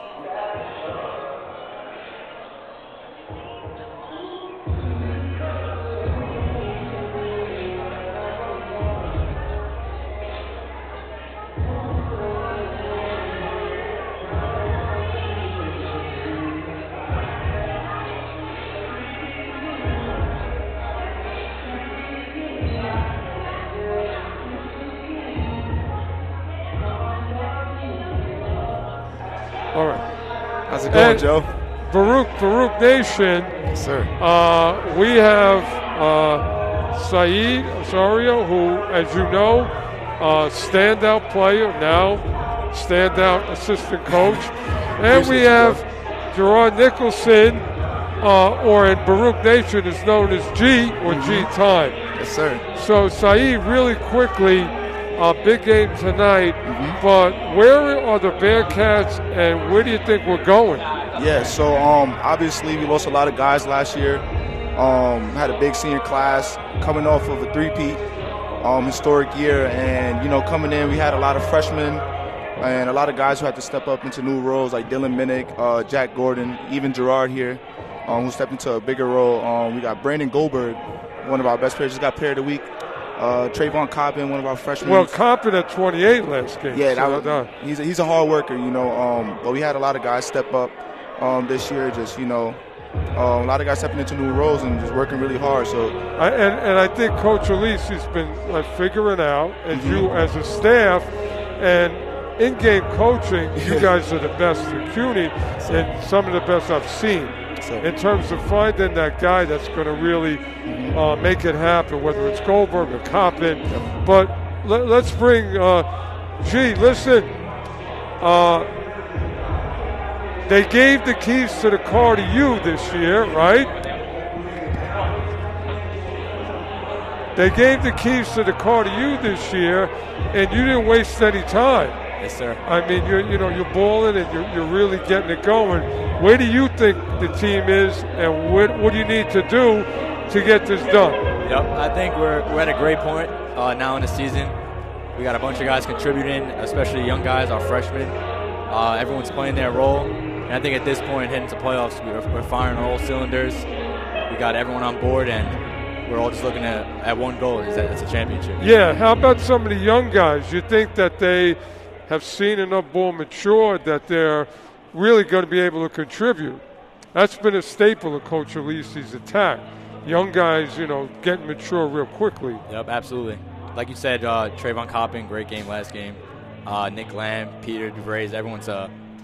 All right. How's it going, Joe? Baruch Nation. Yes, sir. We have Saeed Osorio, who, as you know, standout player, now standout assistant coach. And we have Gerard Nicholson, or in Baruch Nation is known as G, or G Time. Yes, sir. So, Saeed, really quickly, big game tonight, but where are the Bearcats and where do you think we're going? Yeah, so obviously we lost a lot of guys last year. Had a big senior class coming off of a three-peat historic year, and coming in we had a lot of freshmen and a lot of guys who had to step up into new roles like Dylan Minnick, Jack Gordon, even Gerard here, who stepped into a bigger role. We got Brandon Goldberg, one of our best players, just got player of the week. Trayvon Coppin, one of our freshmen. Well, Coppin at 28 last game. Yeah, so he's a hard worker, but we had a lot of guys step up this year, just, a lot of guys stepping into new roles and just working really hard. So, and I think Coach Elise has been figuring out, as you as a staff, and in-game coaching, you guys are the best at CUNY and some of the best I've seen. In terms of finding that guy that's going to really make it happen, whether it's Goldberg or Coppin. But let's bring G. Listen, they gave the keys to the car to you this year, right? They gave the keys to the car to you this year, and you didn't waste any time. Yes, sir. I mean, you're balling and you're really getting it going. Where do you think the team is, and what do you need to do to get this done? Yep, I think we're at a great point now in the season. We got a bunch of guys contributing, especially young guys, our freshmen. Everyone's playing their role, and I think at this point, heading to playoffs, we're firing on all cylinders. We got everyone on board, and we're all just looking at one goal: it's a championship. Yeah. How about some of the young guys? You think that they have seen enough ball mature that they're really going to be able to contribute? That's been a staple of Coach Elise's attack. Young guys, getting mature real quickly. Yep, absolutely. Like you said, Trayvon Coppin, great game last game. Nick Lamb, Peter DeVrays, everyone's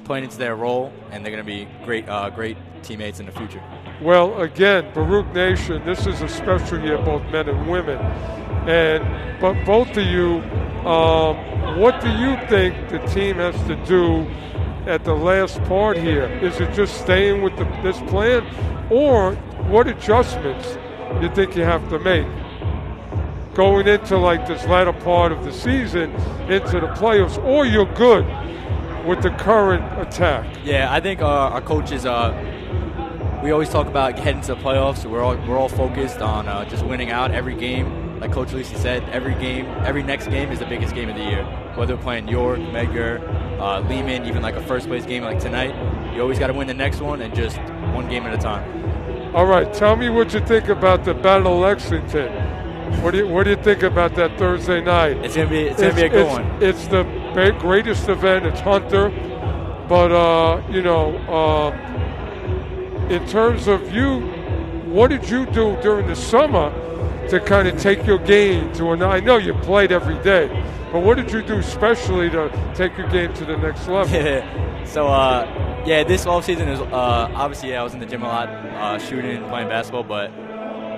playing into their role, and they're going to be great teammates in the future. Well, again, Baruch Nation, this is a special year, both men and women. But both of you, what do you think the team has to do at the last part here? Is it just staying with this plan, or what adjustments you think you have to make going into this latter part of the season into the playoffs, or you're good with the current attack? Yeah, I think our coaches, we always talk about heading to the playoffs. So we're all focused on just winning out every game. Like Coach Lisi said, every next game is the biggest game of the year. Whether we're playing York, Medgar, Lehman, even like a first-place game like tonight, you always got to win the next one, and just one game at a time. All right, tell me what you think about the Battle of Lexington. What do you think about that Thursday night? It's gonna be a good one. It's the greatest event. It's Hunter, but in terms of you, what did you do during the summer to kind of take your game to another? I know you played every day, but what did you do specially to take your game to the next level? So, this offseason is obviously I was in the gym a lot, shooting, playing basketball, but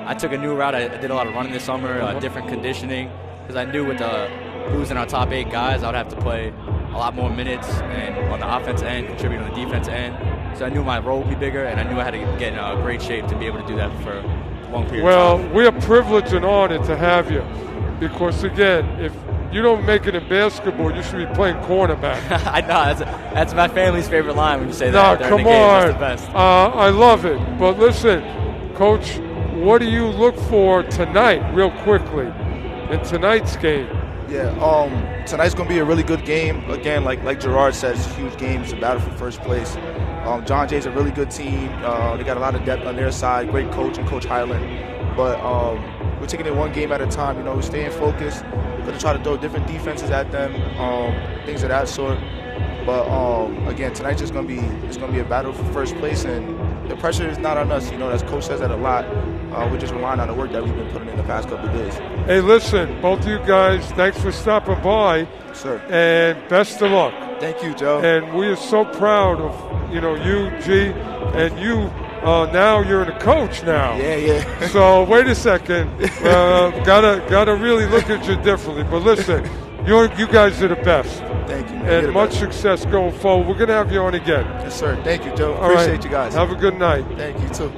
I took a new route. I did a lot of running this summer, different conditioning, because I knew with losing our top 8 guys, I would have to play a lot more minutes and on the offense end, contribute on the defense end. So I knew my role would be bigger, and I knew I had to get in great shape to be able to do that for a long period of time. Well, we're privileged and honored to have you, because again, if you don't make it in basketball. You should be playing cornerback. I know that's my family's favorite line when you say No, that. during come the game. on. That's the best. I love it. But listen, Coach, what do you look for tonight, real quickly, in tonight's game? Yeah, tonight's going to be a really good game. Again, like Gerard said, it's a huge game. It's a battle for first place. John Jay's a really good team. They got a lot of depth on their side. Great coach and Coach Highland. But we're taking it one game at a time. You know, we're staying focused. We're going to try to throw different defenses at them, things of that sort. But again, tonight's just going to be a battle for first place, and the pressure is not on us. You know, as Coach says that a lot. We're just relying on the work that we've been putting in the past couple of days. Hey, listen, both of you guys, thanks for stopping by. Yes, sir. And best of luck. Thank you, Joe. And we are so proud of, you, G, and you. Now you're the coach now. Yeah. So wait a second. Gotta really look at you differently. But listen, you guys are the best. Thank you, man. And much success going forward. We're gonna have you on again. Yes, sir. Thank you, Joe. All right. Appreciate you guys. Have a good night. Thank you too.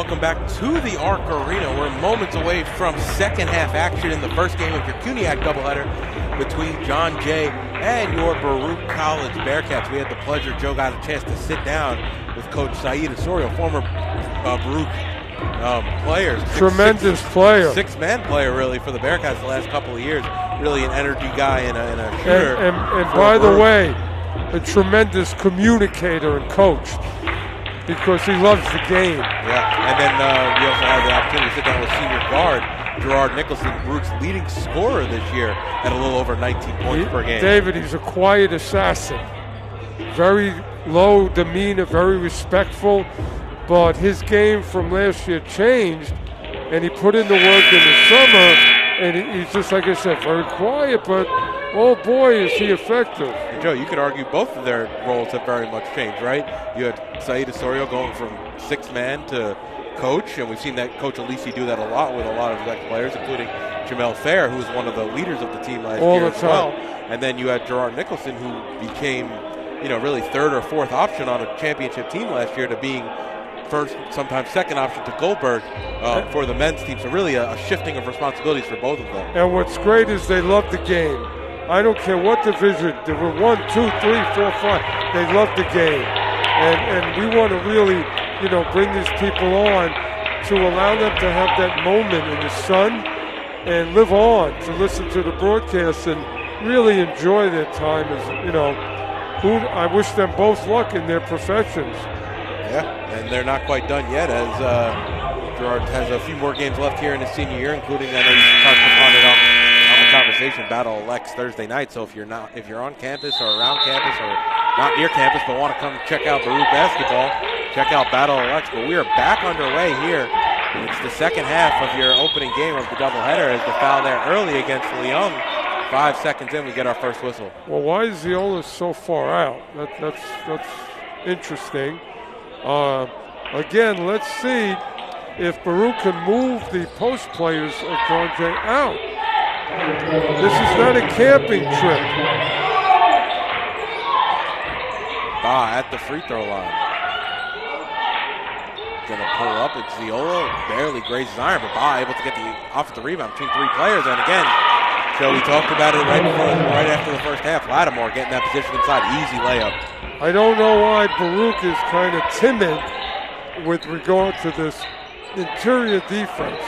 welcome back to the Arc Arena. We're moments away from second half action in the first game of your CUNYAC doubleheader between John Jay and your Baruch College Bearcats. We had the pleasure, Joe got a chance to sit down with Coach Saeed Osorio, former Baruch player. Tremendous player. Six-man player, really, for the Bearcats the last couple of years. Really an energy guy and a shooter. And by the way, a tremendous communicator and coach, because he loves the game. Yeah, and then we also had the opportunity to sit down with senior guard Gerard Nicholson, Baruch's leading scorer this year at a little over 19 points per game. David, he's a quiet assassin. Very low demeanor, very respectful, but his game from last year changed, and he put in the work in the summer, and he's just, like I said, very quiet, but oh boy, is he effective. And Joe, you could argue both of their roles have very much changed, right? You had Saeed Osorio going from six-man to coach, and we've seen that Coach Alisi do that a lot with a lot of his players, including Jamel Fair, who was one of the leaders of the team last year as well. And then you had Gerard Nicholson, who became, really third or fourth option on a championship team last year, to being first, sometimes second option to Goldberg for the men's team. So really a shifting of responsibilities for both of them. And what's great is they love the game. I don't care what division. There were 1, 2, 3, 4, 5. They love the game. And we want to really, bring these people on to allow them to have that moment in the sun and live on, to listen to the broadcast and really enjoy their time. I wish them both luck in their professions. Yeah, and they're not quite done yet, as Gerard has a few more games left here in his senior year, including, I know you touched upon it on the conversation, Battle of Lex Thursday night. So if you're on campus or around campus or not near campus but want to come check out Baruch basketball, check out Battle of Lex. But we are back underway here. It's the second half of your opening game of the doubleheader, as the foul there early against Leung. 5 seconds in, we get our first whistle. Well, why is Ziola so far out? That's interesting. Again, let's see if Baruch can move the post players of John Jay out. This is not a camping trip. At the free throw line. Gonna pull up. It's Ziola. Barely grazes iron, but able to get the offensive rebound between three players. And again, so we talked about it right after the first half. Lattimore getting that position inside. Easy layup. I don't know why Baruch is kind of timid with regard to this interior defense.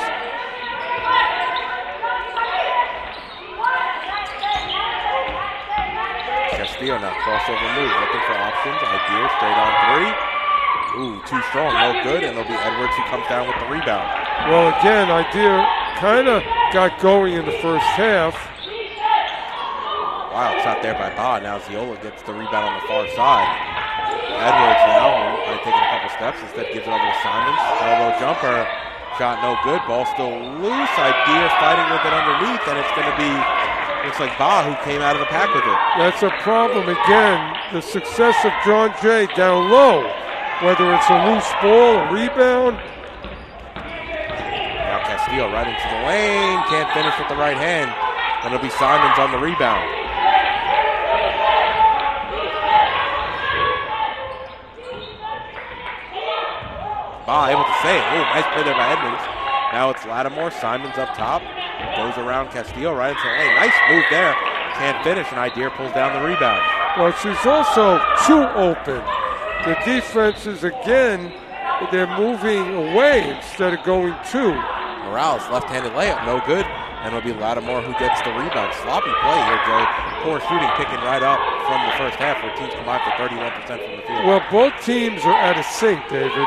Castillo now crossover move, looking for options. Idea straight on three. Ooh, too strong, no good, and it'll be Edwards who comes down with the rebound. Well, again, Idea kind of got going in the first half. Wild shot there by Ba. Now Ziola gets the rebound on the far side. Edwards now taking a couple steps. Instead gives it over to Simons. Elbow jumper. Shot no good. Ball still loose. Idea fighting with it underneath, and it's going to be, looks like Ba who came out of the pack with it. That's a problem. Again, the success of John Jay down low, whether it's a loose ball, a rebound. Now Castillo right into the lane. Can't finish with the right hand. And it'll be Simons on the rebound. Able to save. Ooh, nice play there by Edmonds. Now it's Lattimore. Simons up top. Goes around Castillo right into the lane. Nice move there. Can't finish, and Idea pulls down the rebound. Well, she's also too open. The defenses, again, they're moving away instead of going to. Morales, left-handed layup, no good. And it'll be Lattimore who gets the rebound. Sloppy play here, Joe. Poor shooting picking right up from the first half, where teams combined for 31% from the field. Well, both teams are out of sync, David.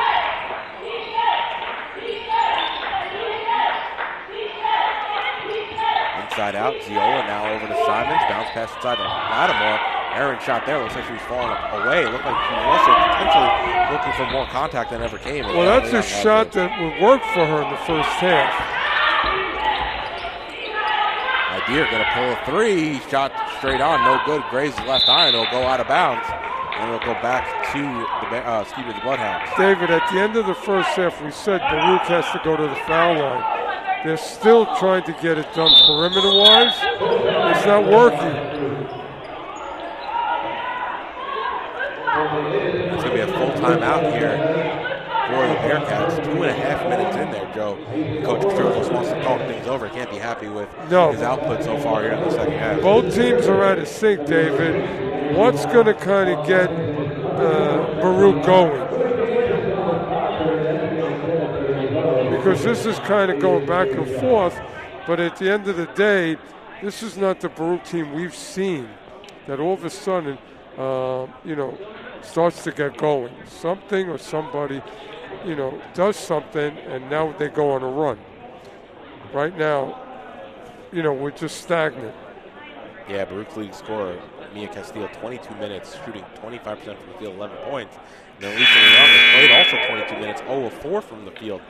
Inside out, Ziola now over to Simons. Bounce pass inside to Lattimore. Aaron shot there. Looks like she was falling away. Looked like she was also potentially looking for more contact than ever came. Well, that's a shot that would work for her in the first half. Idea going to pull a three. Shot straight on. No good. Grazes left iron. It'll go out of bounds. And it'll go back to the Bloodhounds. David, at the end of the first half, we said Baruch has to go to the foul line. They're still trying to get it done perimeter-wise. It's not working. It's going to be a full timeout here for the Bearcats. 2.5 minutes in there, Joe. Coach Sturgis wants to talk things over. Can't be happy with his output so far here in the second half. Both teams are out of sync, David. What's going to kind of get Baruch going? Because this is kind of going back and forth, but at the end of the day, this is not the Baruch team we've seen that all of a sudden, starts to get going. Something or somebody, does something, and now they go on a run. Right now, we're just stagnant. Yeah, Baruch's leading scorer, Mia Castillo, 22 minutes, shooting 25% from the field, 11 points. And then Lisa Leung has played also 22 minutes, 0 of 4 from the field.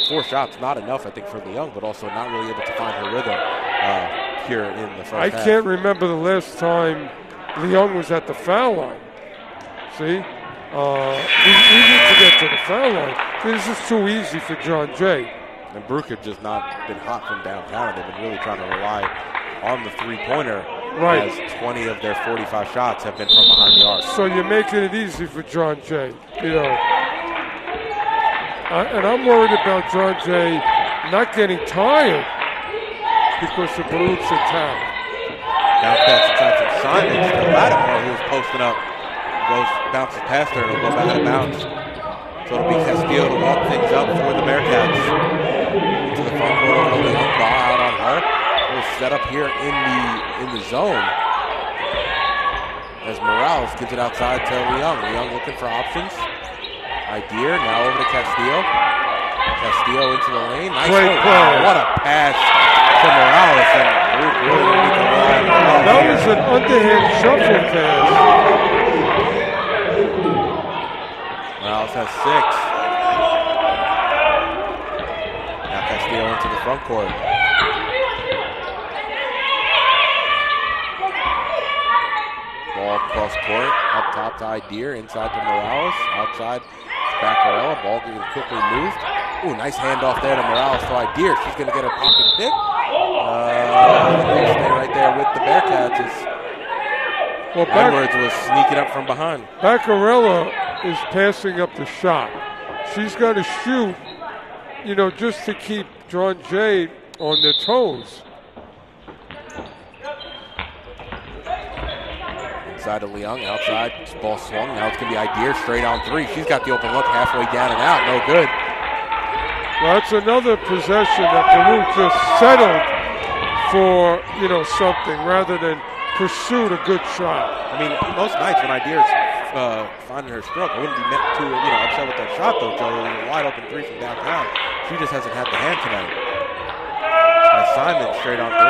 4 shots, not enough, I think, for Leung, but also not really able to find her rhythm here in the first half. I can't remember the last time Leung was at the foul line. See? We need to get to the foul line. This is too easy for John Jay. And Baruch have just not been hot from downtown. They've been really trying to rely on the three-pointer. Right. As 20 of their 45 shots have been from behind the arc. So you're making it easy for John Jay, and I'm worried about John Jay not getting tired because of Baruch's attack. Bounce pass inside from Simons to Lattimore, who was posting up. Bounces past her and it'll go back out of bounds. So it'll be Castillo to walk things up for the Bearcats. Into the front court, holding the ball out on her. We'll set up here in the zone. As Morales gives it outside to Leung. Leung looking for options. Idea now over to Castillo. Castillo into the lane. Nice. Wow, what a pass to Morales. And Baruch really need to rely on Morales. That was an underhand shuffle pass. Morales has 6. Now Castillo into the front court. Ball cross court, up top to Idea, inside to Morales, outside to Baccarella. Ball getting quickly moved. Ooh, nice handoff there to Morales to Idea. She's going to get her pocket pick. Stay right there with the Bearcats as Edwards was sneaking up from behind. Baccarella is passing up the shot. She's got to shoot, just to keep John Jay on their toes. Inside to Leung, outside, ball swung. Now it's going to be Idea straight on 3. She's got the open look halfway down and out. No good. Well, that's another possession that Baruch just settled for, something rather than pursued a good shot. I mean, most nights when Idea's finding her stroke, I wouldn't be too upset with that shot, though, Joe. It was a wide open 3 from downtown. She just hasn't had the hand tonight. As Simon straight on 3.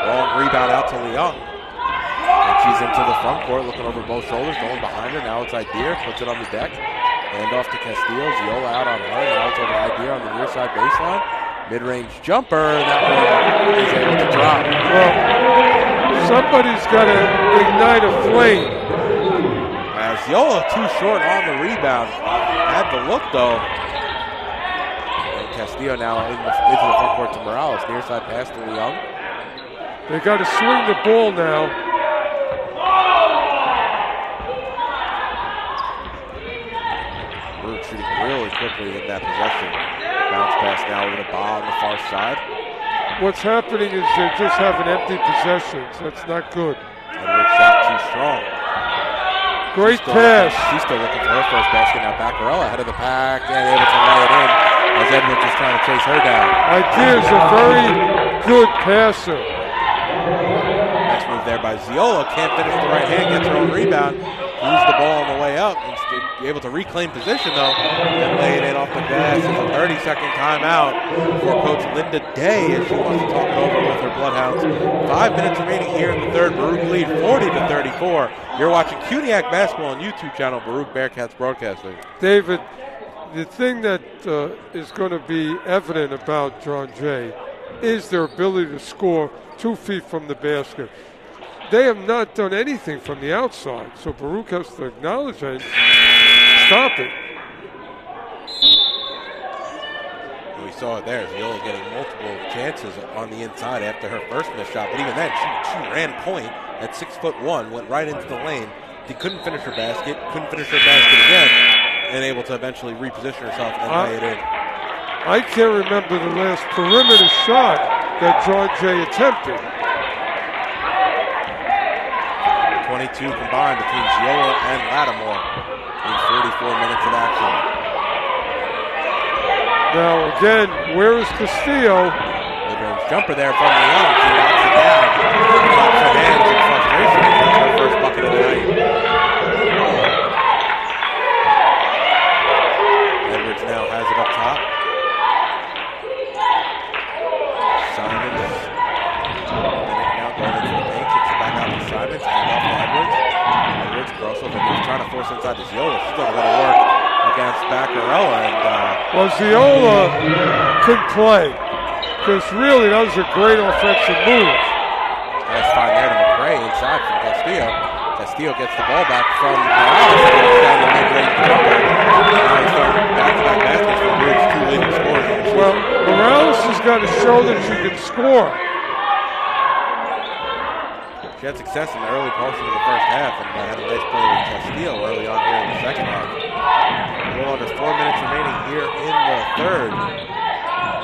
Long rebound out to Leung. And she's into the front court, looking over both shoulders, going behind her. Now it's Idea, puts it on the deck. Hand off to Castillo. Ziola out on her. Now it's over to Idea on the near side baseline. Mid-range jumper. That one is able to drop. Well, somebody's got to ignite a flame. Ziola too short on the rebound. Had the look, though. And Castillo now into the front court to Morales. Near side pass to Leung. They got to swing the ball now. Baruch shooting really quickly in that possession. Bounce pass now over to Ba on the far side. What's happening is they're just having empty possessions. That's not good. Edwards shot too strong. Great pass. She's still looking for her first basket. Now Baccarella ahead of the pack and able to lay it in as Edwards is trying to chase her down. Idea's a very good passer. Nice move there by Ziola. Can't finish the right hand. Gets her own rebound. Lose the ball on the way up. Able to reclaim position, though, and lay it in off the glass. It's a 30-second timeout for Coach Linda Day as she wants to talk it over with her Bloodhounds. 5 minutes remaining here in the third. Baruch lead 40-34. You're watching CUNYAC basketball on YouTube channel, Baruch Bearcats Broadcasting. David, the thing that is going to be evident about John Jay is their ability to score 2 feet from the basket. They have not done anything from the outside, so Baruch has to acknowledge it. Stop it. We saw it there. Ziola getting multiple chances on the inside after her first missed shot, but even then, she ran point at 6'1", went right into the lane. She couldn't finish her basket, again, and able to eventually reposition herself and lay it in. I can't remember the last perimeter shot that John Jay attempted. 22 combined between Ziola and Lattimore in 44 minutes of action. Now again, where is Castillo? Mid-range jumper there from Leon. She knocks it down. Claps her hands in frustration. That's her first bucket of the night. Edwards now has it up top. Simons. Now going into the paint. Kicks it back out to Simons. And off to Edwards. Edwards crossover. He's trying to force inside to Ziola. She's still going to work against Baccarella. And well, Ziola couldn't play. Because really, that was a great offensive move. Nice find there to McRae inside from Castillo. Castillo gets the ball back from Morales. Down the mid-range jumper. Now he's throwing back-to-back baskets for Bruce, two leading scorers in the season. Well, Morales has got to show that she can score. She had success in the early portion of the first half and had a nice play with Castillo early on here in the second half. A little under 4 minutes remaining here in the third.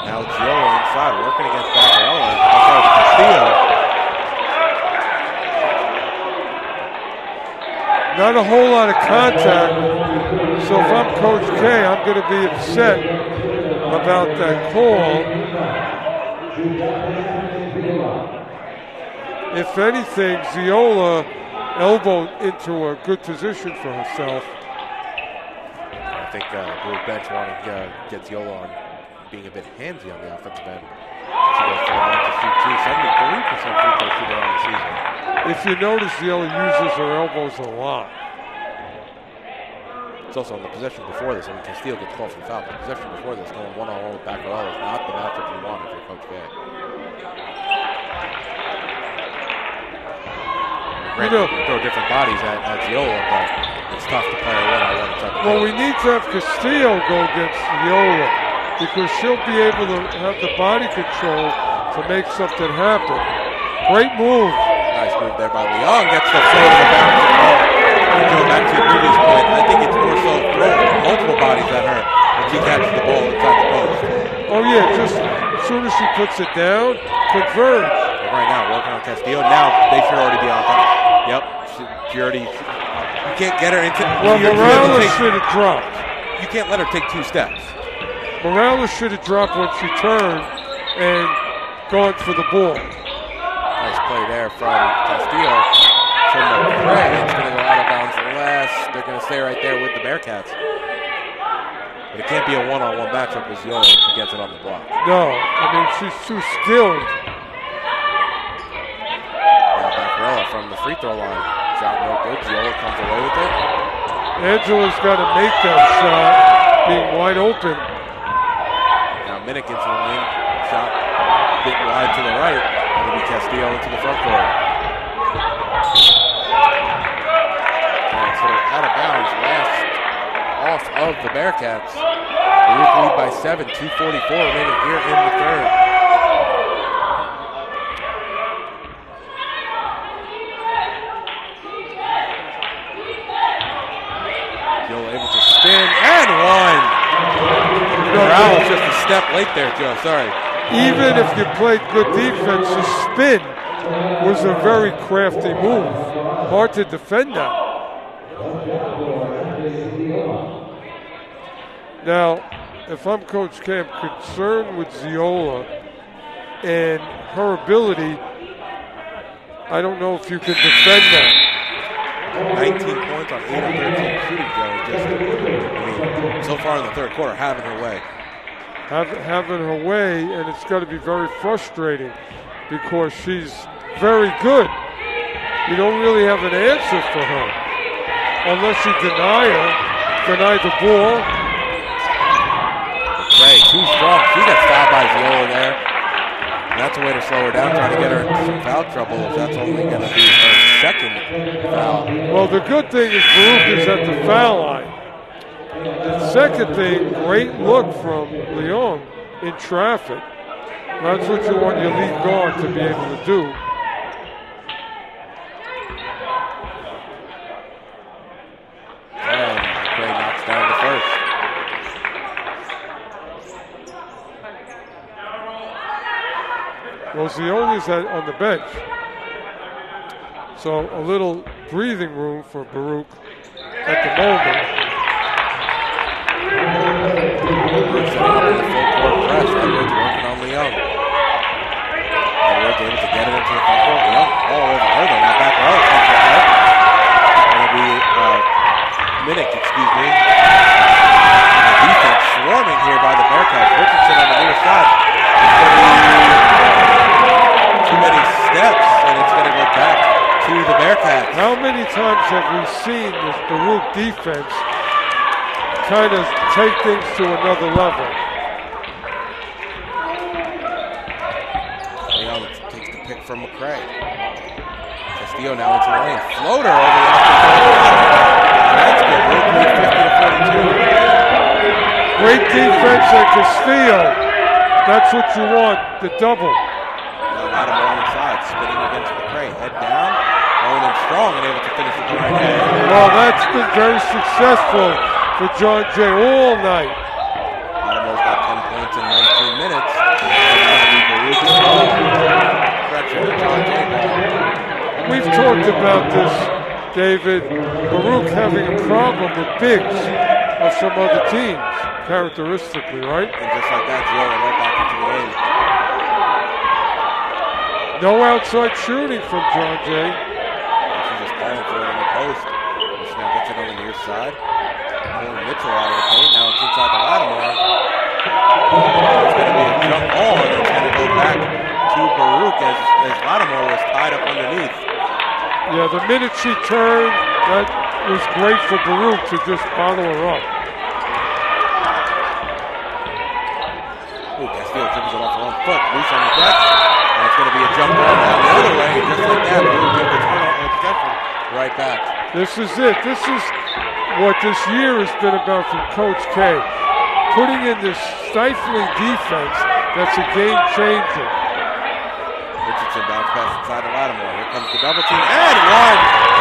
Now Ziola inside, working against Baccarella. Castillo. Not a whole lot of contact. So if I'm Coach K, I'm going to be upset about that call. If anything, Ziola elbowed into a good position for herself. I think Blue bench wanted to get Ziola on being a bit handsy on the offensive end. She goes for a to shoot too. 73% free throw shooter on the season. If you notice, Ziola uses her elbows a lot. It's also on the possession before this. I mean, Castillo gets called for the foul. The possession before this, going one-on-one with Baccarella is not the matchup you wanted for Coach K. Throw different bodies at Ziola, but it's tough to play one-on-one. Well, we need to have Castillo go against Ziola because she'll be able to have the body control to make something happen. Great move. Nice move there by Leon. Gets the flow to the bounce. Going back to your previous point, I think it's more so throwing multiple bodies at her when she catches the ball inside the post. Oh yeah, just as soon as she puts it down, converge. Right now, working on Castillo. Now they should already be on top. Yep, she already. You can't get her into. Well, Morales should have dropped. You can't let her take 2 steps. Morales should have dropped when she turned and gone for the ball. Nice play there from Castillo. From McRae, it's going to go out of bounds less. They're going to stay right there with the Bearcats. But it can't be a one-on-one matchup with Ziola when she gets it on the block. No, I mean, she's too skilled. Now Baccarella from the free throw line. Shot no good. Ziola comes away with it. Angela's got to make that shot, being wide open. Now Minnick into the lane. Shot a bit wide to the right. It'll be Castillo into the front court. And so out of bounds, last off of the Bearcats. Baruch lead by 7, 2:44 remaining here in the third. Joe able to spin and one. Morales just a step late there, Joe. Sorry. Even if you played good defense, the spin was a very crafty move. Hard to defend that. Now, if I'm Coach K, I'm concerned with Ziola and her ability. I don't know if you can defend that. 19 points on 8 of 13 shooting, Joe. So far in the third quarter, having her way. Having her way, and it's got to be very frustrating because she's very good. You don't really have an answer for her unless you deny the ball. Ray, too strong. She gets fouled by Ziola there. And that's a way to slow her down, trying to get her into some foul trouble if that's only going to be her second foul. Well, the good thing is Baruch is at the foul line. The second thing, great look from Leon in traffic. That's what you want your lead guard to be able to do. And McRae knocks down the first. Rosioli's on the bench. So a little breathing room for Baruch at the moment. Baruch setting up in the full court press. Edwards working on Leung. Edwards able to get it into the front court. Leung all over her though. Now back row comes ahead. It'll be Minnick, excuse me. And the defense swarming here by the Bearcats. Richardson on the near side. It's going to be too many steps, and it's going to go back to the Bearcats. How many times have we seen this Baruch defense kind of take things to another level? Leung takes the pick from McCray. Castillo now into the lane. Floater over the opposite. That's good. Baruch lead 50-42. Great defense at Castillo. That's what you want, the double. Now Lattimore inside, spinning against McCray. Head down, going in strong and able to finish with the right hand. Well, that's been very successful for John Jay all night. Lattimore's got 10 points in 19 minutes. That's going to be Baruch's stretch of the John Jay ball. We've talked about this, David. Baruch having a problem with bigs of some other teams, characteristically, right? And just like that, Joe, right back into the game. No outside shooting from John Jay. She's just calling for it in the post. She now gets it on the near side. Pulling Mitchell out of the paint. Now it's inside the Lattimore. It's going to be a jump ball, and it's going to go back to Baruch as Lattimore was tied up underneath. Yeah, the minute she turned, that was great for Baruch to just bottle her up. Ooh, Castillo dribbles it off her own foot. Loose on the deck. And it's going to be a jump ball now the other way. And just like that, Baruch gets the turnover and possession right back. This is it. This is what this year has been about from Coach K. Putting in this stifling defense that's a game changer. Richardson bounce pass inside the Lattimore. Here comes the double team. And one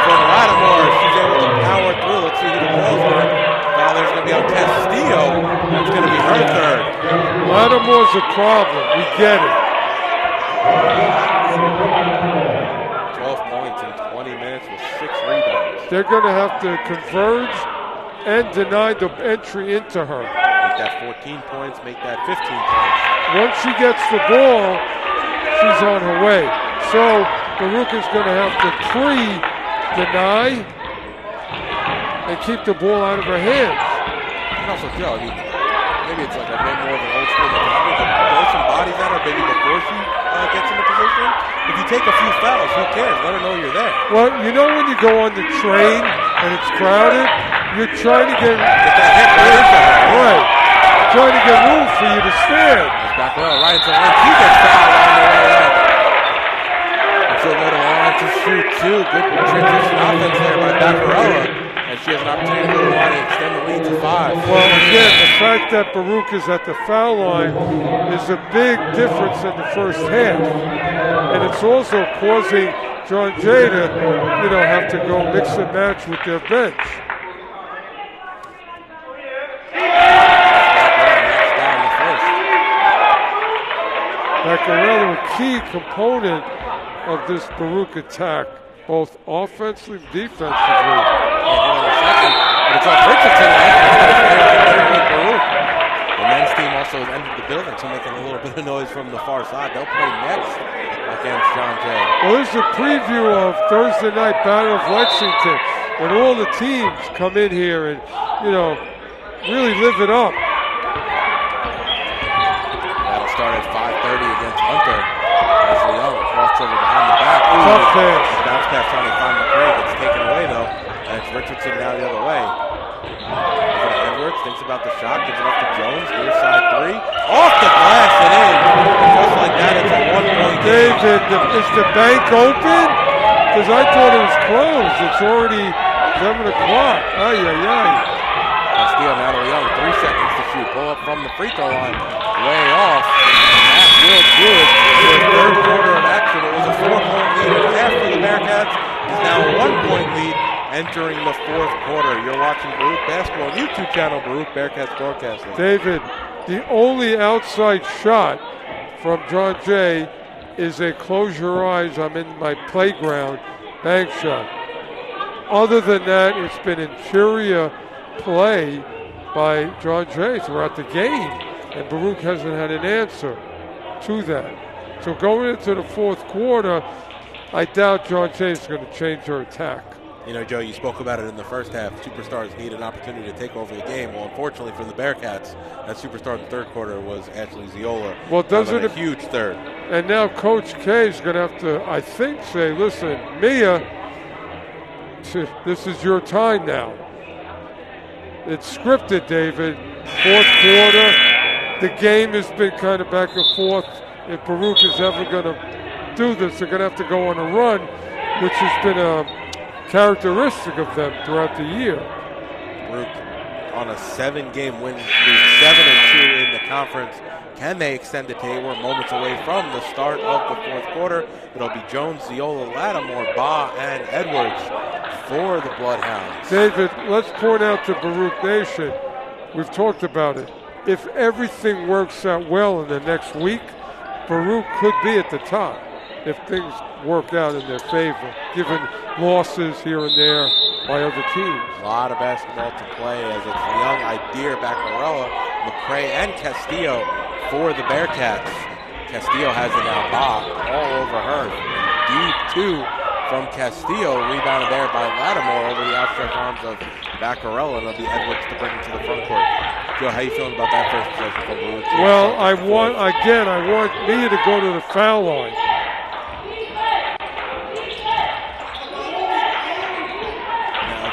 from Lattimore. She's able to power through. Let's see who the calls are. Foul there's going to be on Castillo. That's going to be her third. Lattimore's a problem. We get it. 12 points in 20 minutes with 6 rebounds. They're going to have to converge and deny the entry into her. Make that 14 points, make that 15 points. Once she gets the ball, she's on her way. So Baruch is going to have to pre-deny and keep the ball out of her hands. And also, Joe, I mean, maybe it's like a bit more of an old school mentality to throw some bodies at her maybe before she gets into position. If you take a few fouls, who cares? Let her know you're there. Well, you know when you go on the train and it's crowded, you're trying to get that hit right into her. Right. Trying to get room for you to stand. It's back row, right into the line. She gets fouled on the way up. And she'll go to the line to shoot, too. Good transition offense there by Baccarella. And she has an opportunity to go to the line and extend the lead to 5. Well, again, the fact that Baruch is at the foul line is a big difference in the first half. And it's also causing John Jay to, have to go mix and match with their bench. Baccarella, a key component of this Baruch attack, both offensively and defensively. But it's off Richardson. The men's team also has entered the building, so making a little bit of noise from the far side. They'll play next against John Jay. Well, this is a preview of Thursday night Battle of Lexington, when all the teams come in here and, really live it up. That'll start at 5:30 against Hunter. As Leung crossover behind the back. Tough pass. Bounce pass trying to find McCray. Gets taken away, though. And it's Richardson now the other way. Edwards thinks about the shot. Gives it up to Jones. Near side 3. Off the glass and in. Just like that, it's a 1-point game. David, is the bank open? Because I thought it was closed. It's already 7 o'clock. Ay, ay, ay. Castillo now to Leung. 3 seconds to shoot. Pull up from the free throw line. Way off. And that will do it for the third quarter of action. It was a 4-point lead at half for the Bearcats. It's now a 1-point lead entering the fourth quarter. You're watching Baruch Basketball YouTube channel, Baruch Bearcats Broadcasting. David, the only outside shot from John Jay is a close your eyes, I'm in my playground bank shot. Other than that, it's been inferior play by John Jay throughout the game, and Baruch hasn't had an answer to that. So going into the fourth quarter, I doubt John Jay is going to change their attack. You know, Joe, you spoke about it in the first half. Superstars need an opportunity to take over the game. Well, unfortunately for the Bearcats, that superstar in the third quarter was Ashley Ziola. Well, doesn't a huge third. And now Coach K is going to have to, I think, say, listen, Mia, this is your time now. It's scripted, David. Fourth quarter, the game has been kind of back and forth. If Baruch is ever going to do this, they're going to have to go on a run, which has been a characteristic of them throughout the year. Baruch on a 7-game win streak, 7-2 in the conference. Can they extend it to 8? We're moments away from the start of the fourth quarter. It'll be Jones, Ziola, Lattimore, Baugh, and Edwards for the Bloodhounds. David, let's point out to Baruch Nation, we've talked about it. If everything works out well in the next week, Baruch could be at the top if things work out in their favor, given losses here and there by other teams. A lot of basketball to play as it's Young, Idir, Baccarella, McCray, and Castillo for the Bearcats. Castillo has it now. Baugh all over her. Deep two from Castillo. Rebounded there by Lattimore over the outstretched arms of Baccarella. And it'll be Edwards to bring it to the front court. Joe, how you feeling about that first possession from Baruch? Well, I want Mia to go to the foul line.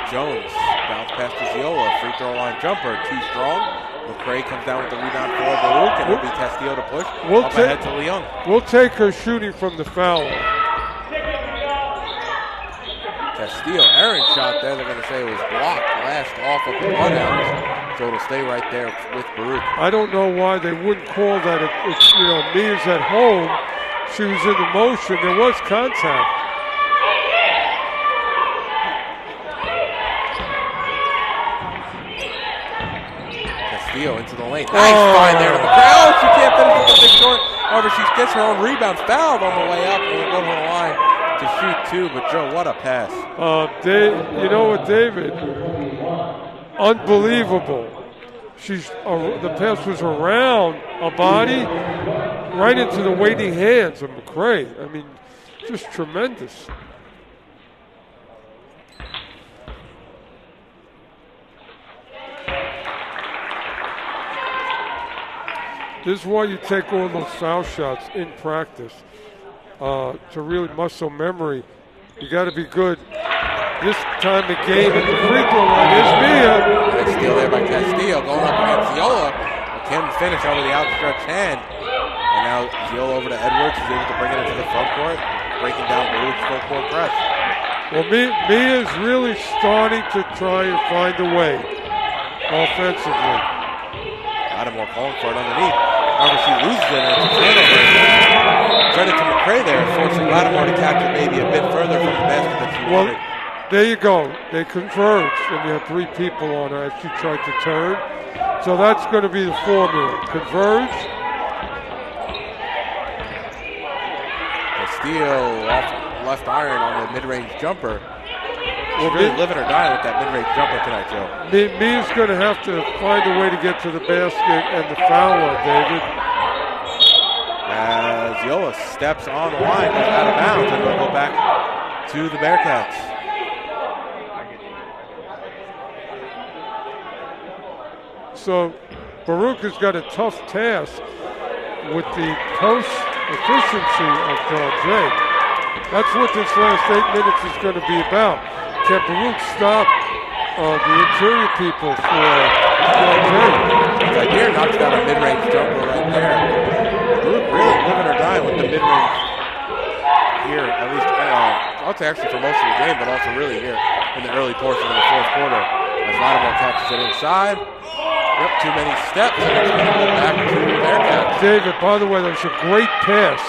Jones bounce past to Ziola, free throw line jumper, too strong. McCray comes down with the rebound for Baruch, and it'll be Castillo to push. Up ahead to Leung. We'll take her shooting from the foul line. Castillo, Aaron's shot there, they're going to say it was blocked last off of the Bloodhounds. So it'll stay right there with Baruch. I don't know why they wouldn't call that. It's Mia's at home. She was in the motion. There was contact. Into the lane. Nice find there to McCray. Oh, she can't finish with the big short. However, she gets her own rebound. Fouled on the way up and will go to the line to shoot two. But, Joe, what a pass. You know what, David? Unbelievable. The pass was around a body right into the waiting hands of McCray. I mean, just tremendous. This is why you take all those foul shots in practice to really muscle memory. You got to be good this time of game at the free throw line. There's Mia. Nice steal there by Castillo going up against Ziola. Can't finish over the outstretched hand. And now Ziola over to Edwards. He's able to bring it into the front court, breaking down Baruch's full court press. Well, Mia is really starting to try and find a way offensively. Lattimore calling for it underneath. However, she loses it, and it's a turnover. Credit to McCray there, forcing Lattimore to catch it maybe a bit further from the basket that she wanted. There you go. They converged, and you have three people on her as she tried to turn. So that's going to be the formula. Converge. Castillo off left iron on the mid-range jumper. She's really living or dying with that mid-range jumper tonight, Joe. Mia's going to have to find a way to get to the basket and the foul line, David. As Ziola steps on the line, goes out of bounds, and they'll go back to the Bearcats. So Baruch has got a tough task with the post efficiency of John Jay. That's what this last 8 minutes is going to be about. Can Baruch stop the interior people for John Jay? Idir knocks down a mid-range jumper right there. Baruch really living or dying with the mid-range here, at least, I'll say actually for most of the game, but also really here in the early portion of the fourth quarter. As Lattimore catches it inside. Yep, too many steps, and it's going to go back to the Bearcats. David, by the way, that was a great pass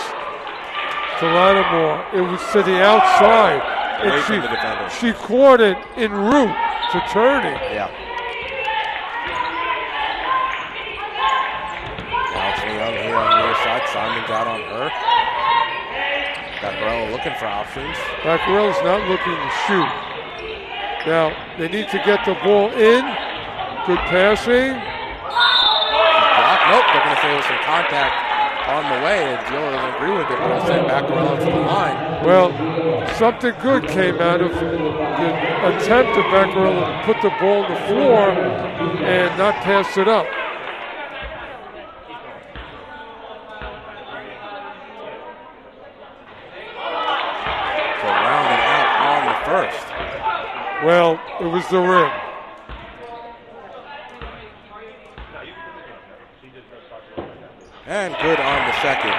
to Lattimore. It was to the outside. Away from the defender. She caught it en route to turning. Yeah. Now it's Leung here on the near side. Simon's out on her. Vaccarello looking for options. Vaccarello's not looking to shoot. Now, they need to get the ball in. Good passing. Nope, they're going to say there's some contact on the way, and Ziola doesn't agree with it. They're going to send Vaccarello to the line. Well, something good came out of the attempt of Vaccarello to put the ball on the floor and not pass it up. So rounding out on the first. Well, it was the rim. And good on the second.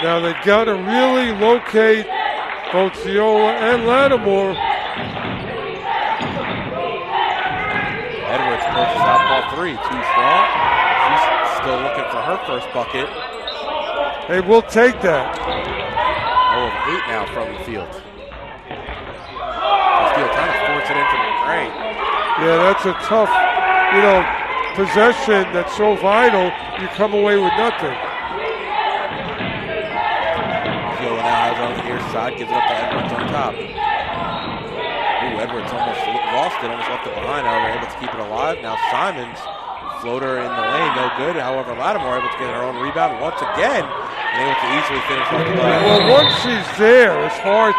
Now they got to really locate both Ziola and Lattimore. Edwards pushes out ball three, too strong. She's still looking for her first bucket. Hey, we'll take that. 0 of 8 now from the field. Castillo trying to force it into McCray. Yeah, that's a tough, possession that's so vital, you come away with nothing. Castillo now has on the near side, gives it up to Edwards on top. Ooh, Edwards almost lost it, almost left it behind. However, able to keep it alive. Now Simons, floater in the lane, no good. However, Lattimore able to get her own rebound once again and able to easily finish off the glass. Well, once she's there, it's hard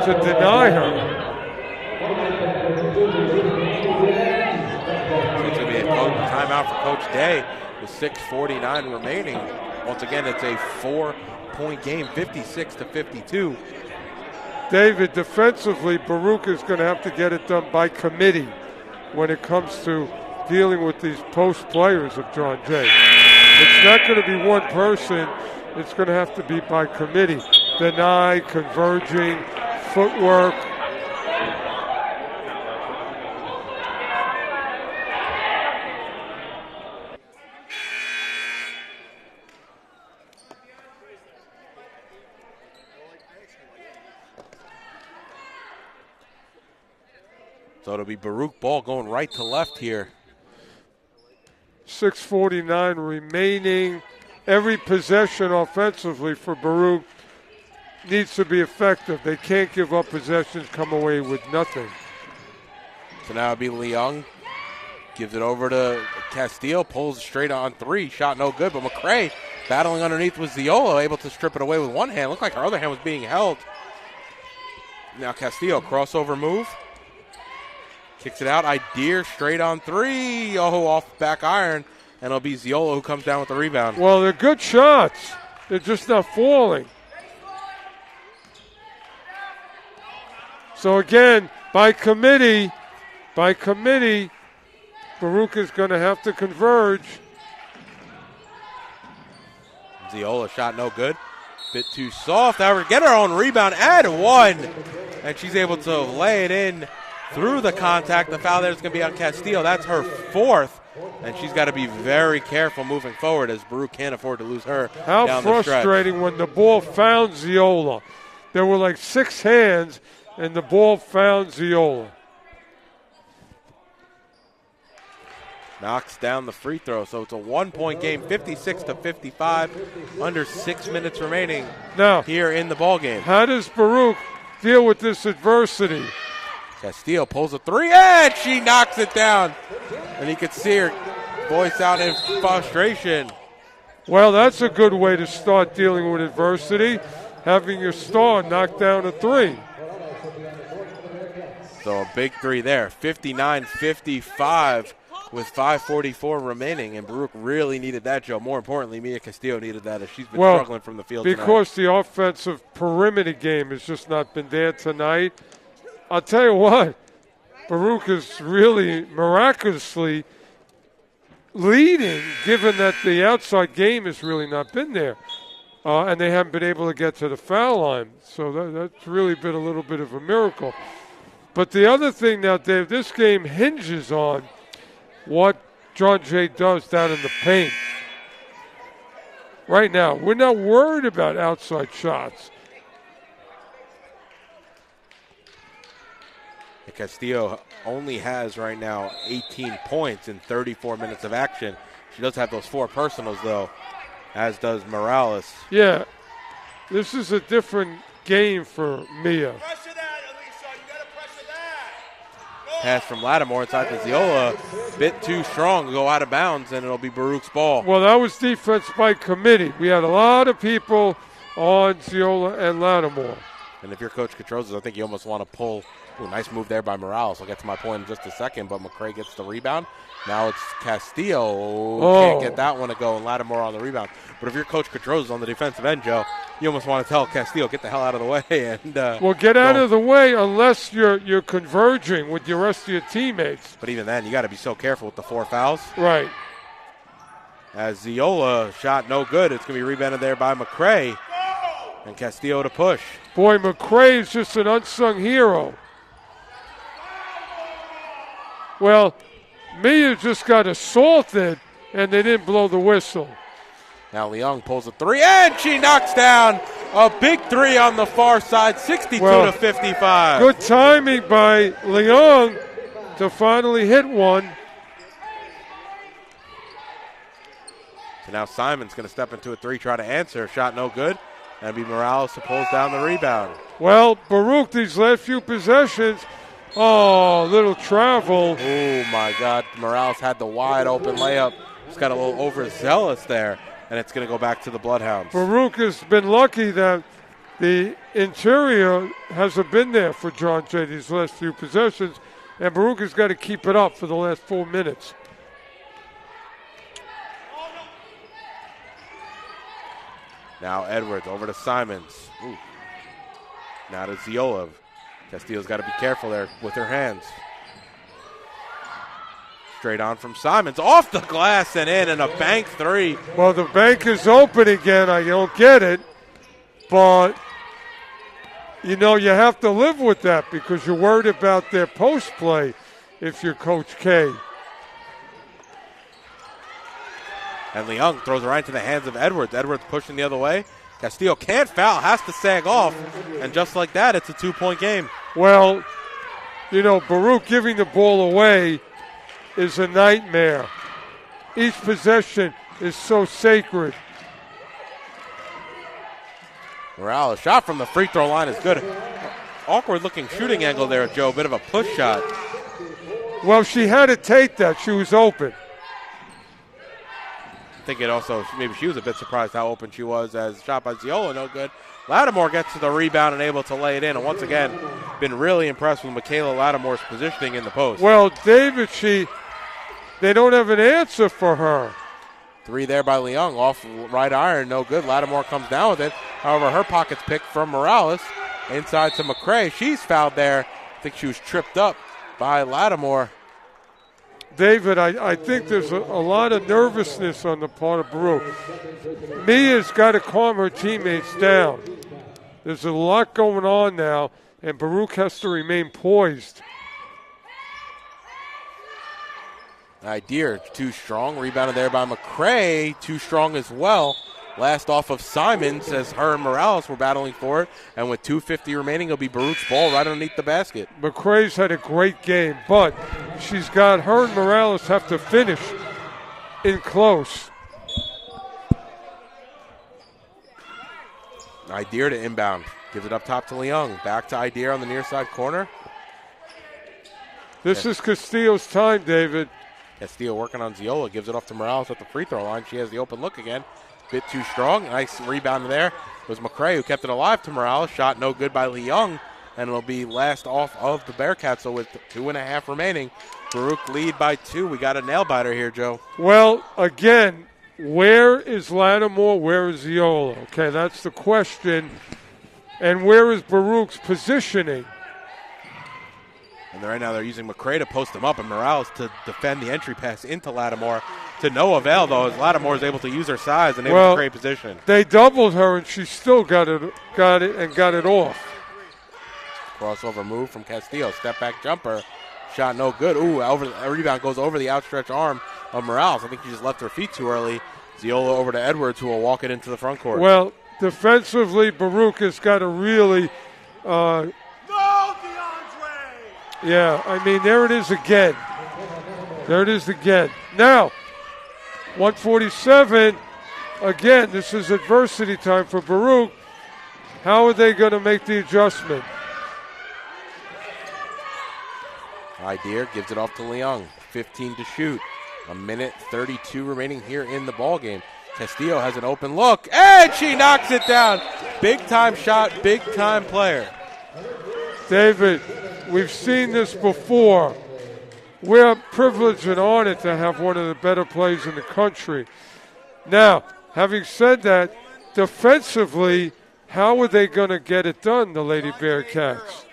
to deny her. It's going to be a timeout for Coach Day with 6:49 remaining. Once again, it's a 4-point game, 56-52. David, defensively, Baruch is going to have to get it done by committee when it comes to dealing with these post players of John Jay. It's not going to be one person. It's going to have to be by committee. Deny, converging, footwork. So it'll be Baruch ball going right to left here. 6:49 remaining. Every possession offensively for Baruch needs to be effective. They can't give up possessions, come away with nothing. So now it'll be Leung. Gives it over to Castillo. Pulls straight on three. Shot no good, but McCray battling underneath with Ziola, able to strip it away with one hand. Looked like her other hand was being held. Now Castillo, crossover move. Kicks it out. Ideer straight on three. Oh, off back iron. And it'll be Ziola who comes down with the rebound. Well, they're good shots. They're just not falling. So again, by committee, Baruch is going to have to converge. Ziola shot no good. Bit too soft. However, get her own rebound and one. And she's able to lay it in through the contact. The foul there is going to be on Castillo. That's her fourth. And she's got to be very careful moving forward as Baruch can't afford to lose her. How down the stretch. frustrating when the ball found Ziola. There were like 6 hands, and the ball found Ziola. Knocks down the free throw. So it's a 1-point game, 56-55, under 6 minutes remaining Now, here in the ball game. how does Baruch deal with this adversity? Castillo pulls a three, and she knocks it down. And you could see her voice out in frustration. Well, that's a good way to start dealing with adversity, having your star knock down a three. So a big three there, 59-55 with 5:44 remaining. And Baruch really needed that, Joe. More importantly, Mia Castillo needed that as she's been struggling from the field because the offensive perimeter game has just not been there tonight. I'll tell you what, Baruch is really miraculously leading, given that the outside game has really not been there. And they haven't been able to get to the foul line. So that's really been a little bit of a miracle. But the other thing now, Dave, this game hinges on what John Jay does down in the paint. Right now, we're not worried about outside shots. Castillo only has right now 18 points in 34 minutes of action. She does have those 4 personals, though, as does Morales. Yeah, this is a different game for Mia. Pass from Lattimore inside to Ziola. Bit too strong to go out of bounds, and it'll be Baruch's ball. Well, that was defense by committee. We had a lot of people on Ziola and Lattimore. And if you're Coach Catrozas, I think you almost want to pull. Ooh, nice move there by Morales. I'll get to my point in just a second, but McCray gets the rebound. Now it's Castillo. Can't get that one to go, and Lattimore on the rebound. But if you're Coach Catrozas on the defensive end, Joe, you almost want to tell Castillo, get the hell out of the way. And well, get out of the way unless you're converging with the rest of your teammates. But even then, you got to be so careful with the 4 fouls. Right. As Ziola shot no good, it's going to be rebounded there by McCray. And Castillo to push. Boy, McCray is just an unsung hero. Well, Mia just got assaulted, and they didn't blow the whistle. Now Leung pulls a 3, and she knocks down a big 3 on the far side, 62 to 55. Good timing by Leung to finally hit one. So now Simon's going to step into a 3, try to answer. Shot no good. And be Morales who pulls down the rebound. Well, Baruch, these last few possessions, little travel. Oh, my God. Morales had the wide open layup. Just got a little overzealous there, and it's going to go back to the Bloodhounds. Baruch has been lucky that the interior hasn't been there for John Jay these last few possessions, and Baruch has got to keep it up for the last 4 minutes. Now Edwards over to Simons. Ooh. Now to Ziola. Castillo's got to be careful there with her hands. Straight on from Simons. Off the glass and in, and a bank 3. Well, the bank is open again. I don't get it. But, you have to live with that because you're worried about their post play if you're Coach K. And Leung throws it right into the hands of Edwards. Edwards pushing the other way. Castillo can't foul, has to sag off. And just like that, it's a 2-point game. Well, Baruch giving the ball away is a nightmare. Each possession is so sacred. Morales, shot from the free throw line is good. Awkward looking shooting angle there, Joe. Bit of a push shot. Well, she had to take that. She was open. I think it also, maybe she was a bit surprised how open she was as shot by Ziola, no good. Lattimore gets to the rebound and able to lay it in. And once again, been really impressed with Michaela Lattimore's positioning in the post. Well, David, they don't have an answer for her. 3 there by Leung, off right iron, no good. Lattimore comes down with it. However, her pocket's picked from Morales. Inside to McCray. She's fouled there. I think she was tripped up by Lattimore. David, I think there's a lot of nervousness on the part of Baruch. Mia's got to calm her teammates down. There's a lot going on now, and Baruch has to remain poised. Idea too strong. Rebounded there by McCray. Too strong as well. Last off of Simons as her and Morales were battling for it. And with 2:50 remaining, it'll be Baruch's ball right underneath the basket. McCray's had a great game, but her and Morales have to finish in close. Idea to inbound. Gives it up top to Leung. Back to Idea on the near side corner. This is Castillo's time, David. Castillo working on Ziola. Gives it off to Morales at the free throw line. She has the open look again. Bit too strong. Nice rebound there. It was McCray who kept it alive to Morales. Shot no good by Leung. And it'll be last off of the Bearcats. So with 2.5 remaining, Baruch lead by 2. We got a nail biter here, Joe. Well, again, where is Lattimore? Where is Ziola? Okay, that's the question. And where is Baruch's positioning? And right now they're using McCray to post him up and Morales to defend the entry pass into Lattimore. To no avail, though, as Lattimore is able to use her size and able to create position. They doubled her, and she still got it off. Crossover move from Castillo. Step back jumper. Shot no good. Ooh, a rebound goes over the outstretched arm of Morales. I think she just left her feet too early. Ziola over to Edwards, who will walk it into the front court. Well, defensively, Baruch has got to really Yeah, I mean, there it is again. There it is again. Now, 147, again, this is adversity time for Baruch. How are they going to make the adjustment? Idea gives it off to Leung. 15 to shoot. A minute 32 remaining here in the ball game. Castillo has an open look, and she knocks it down. Big-time shot, big-time player. David, we've seen this before. We're privileged and honored to have one of the better players in the country. Now, having said that, defensively, how are they going to get it done, the Lady Bearcats?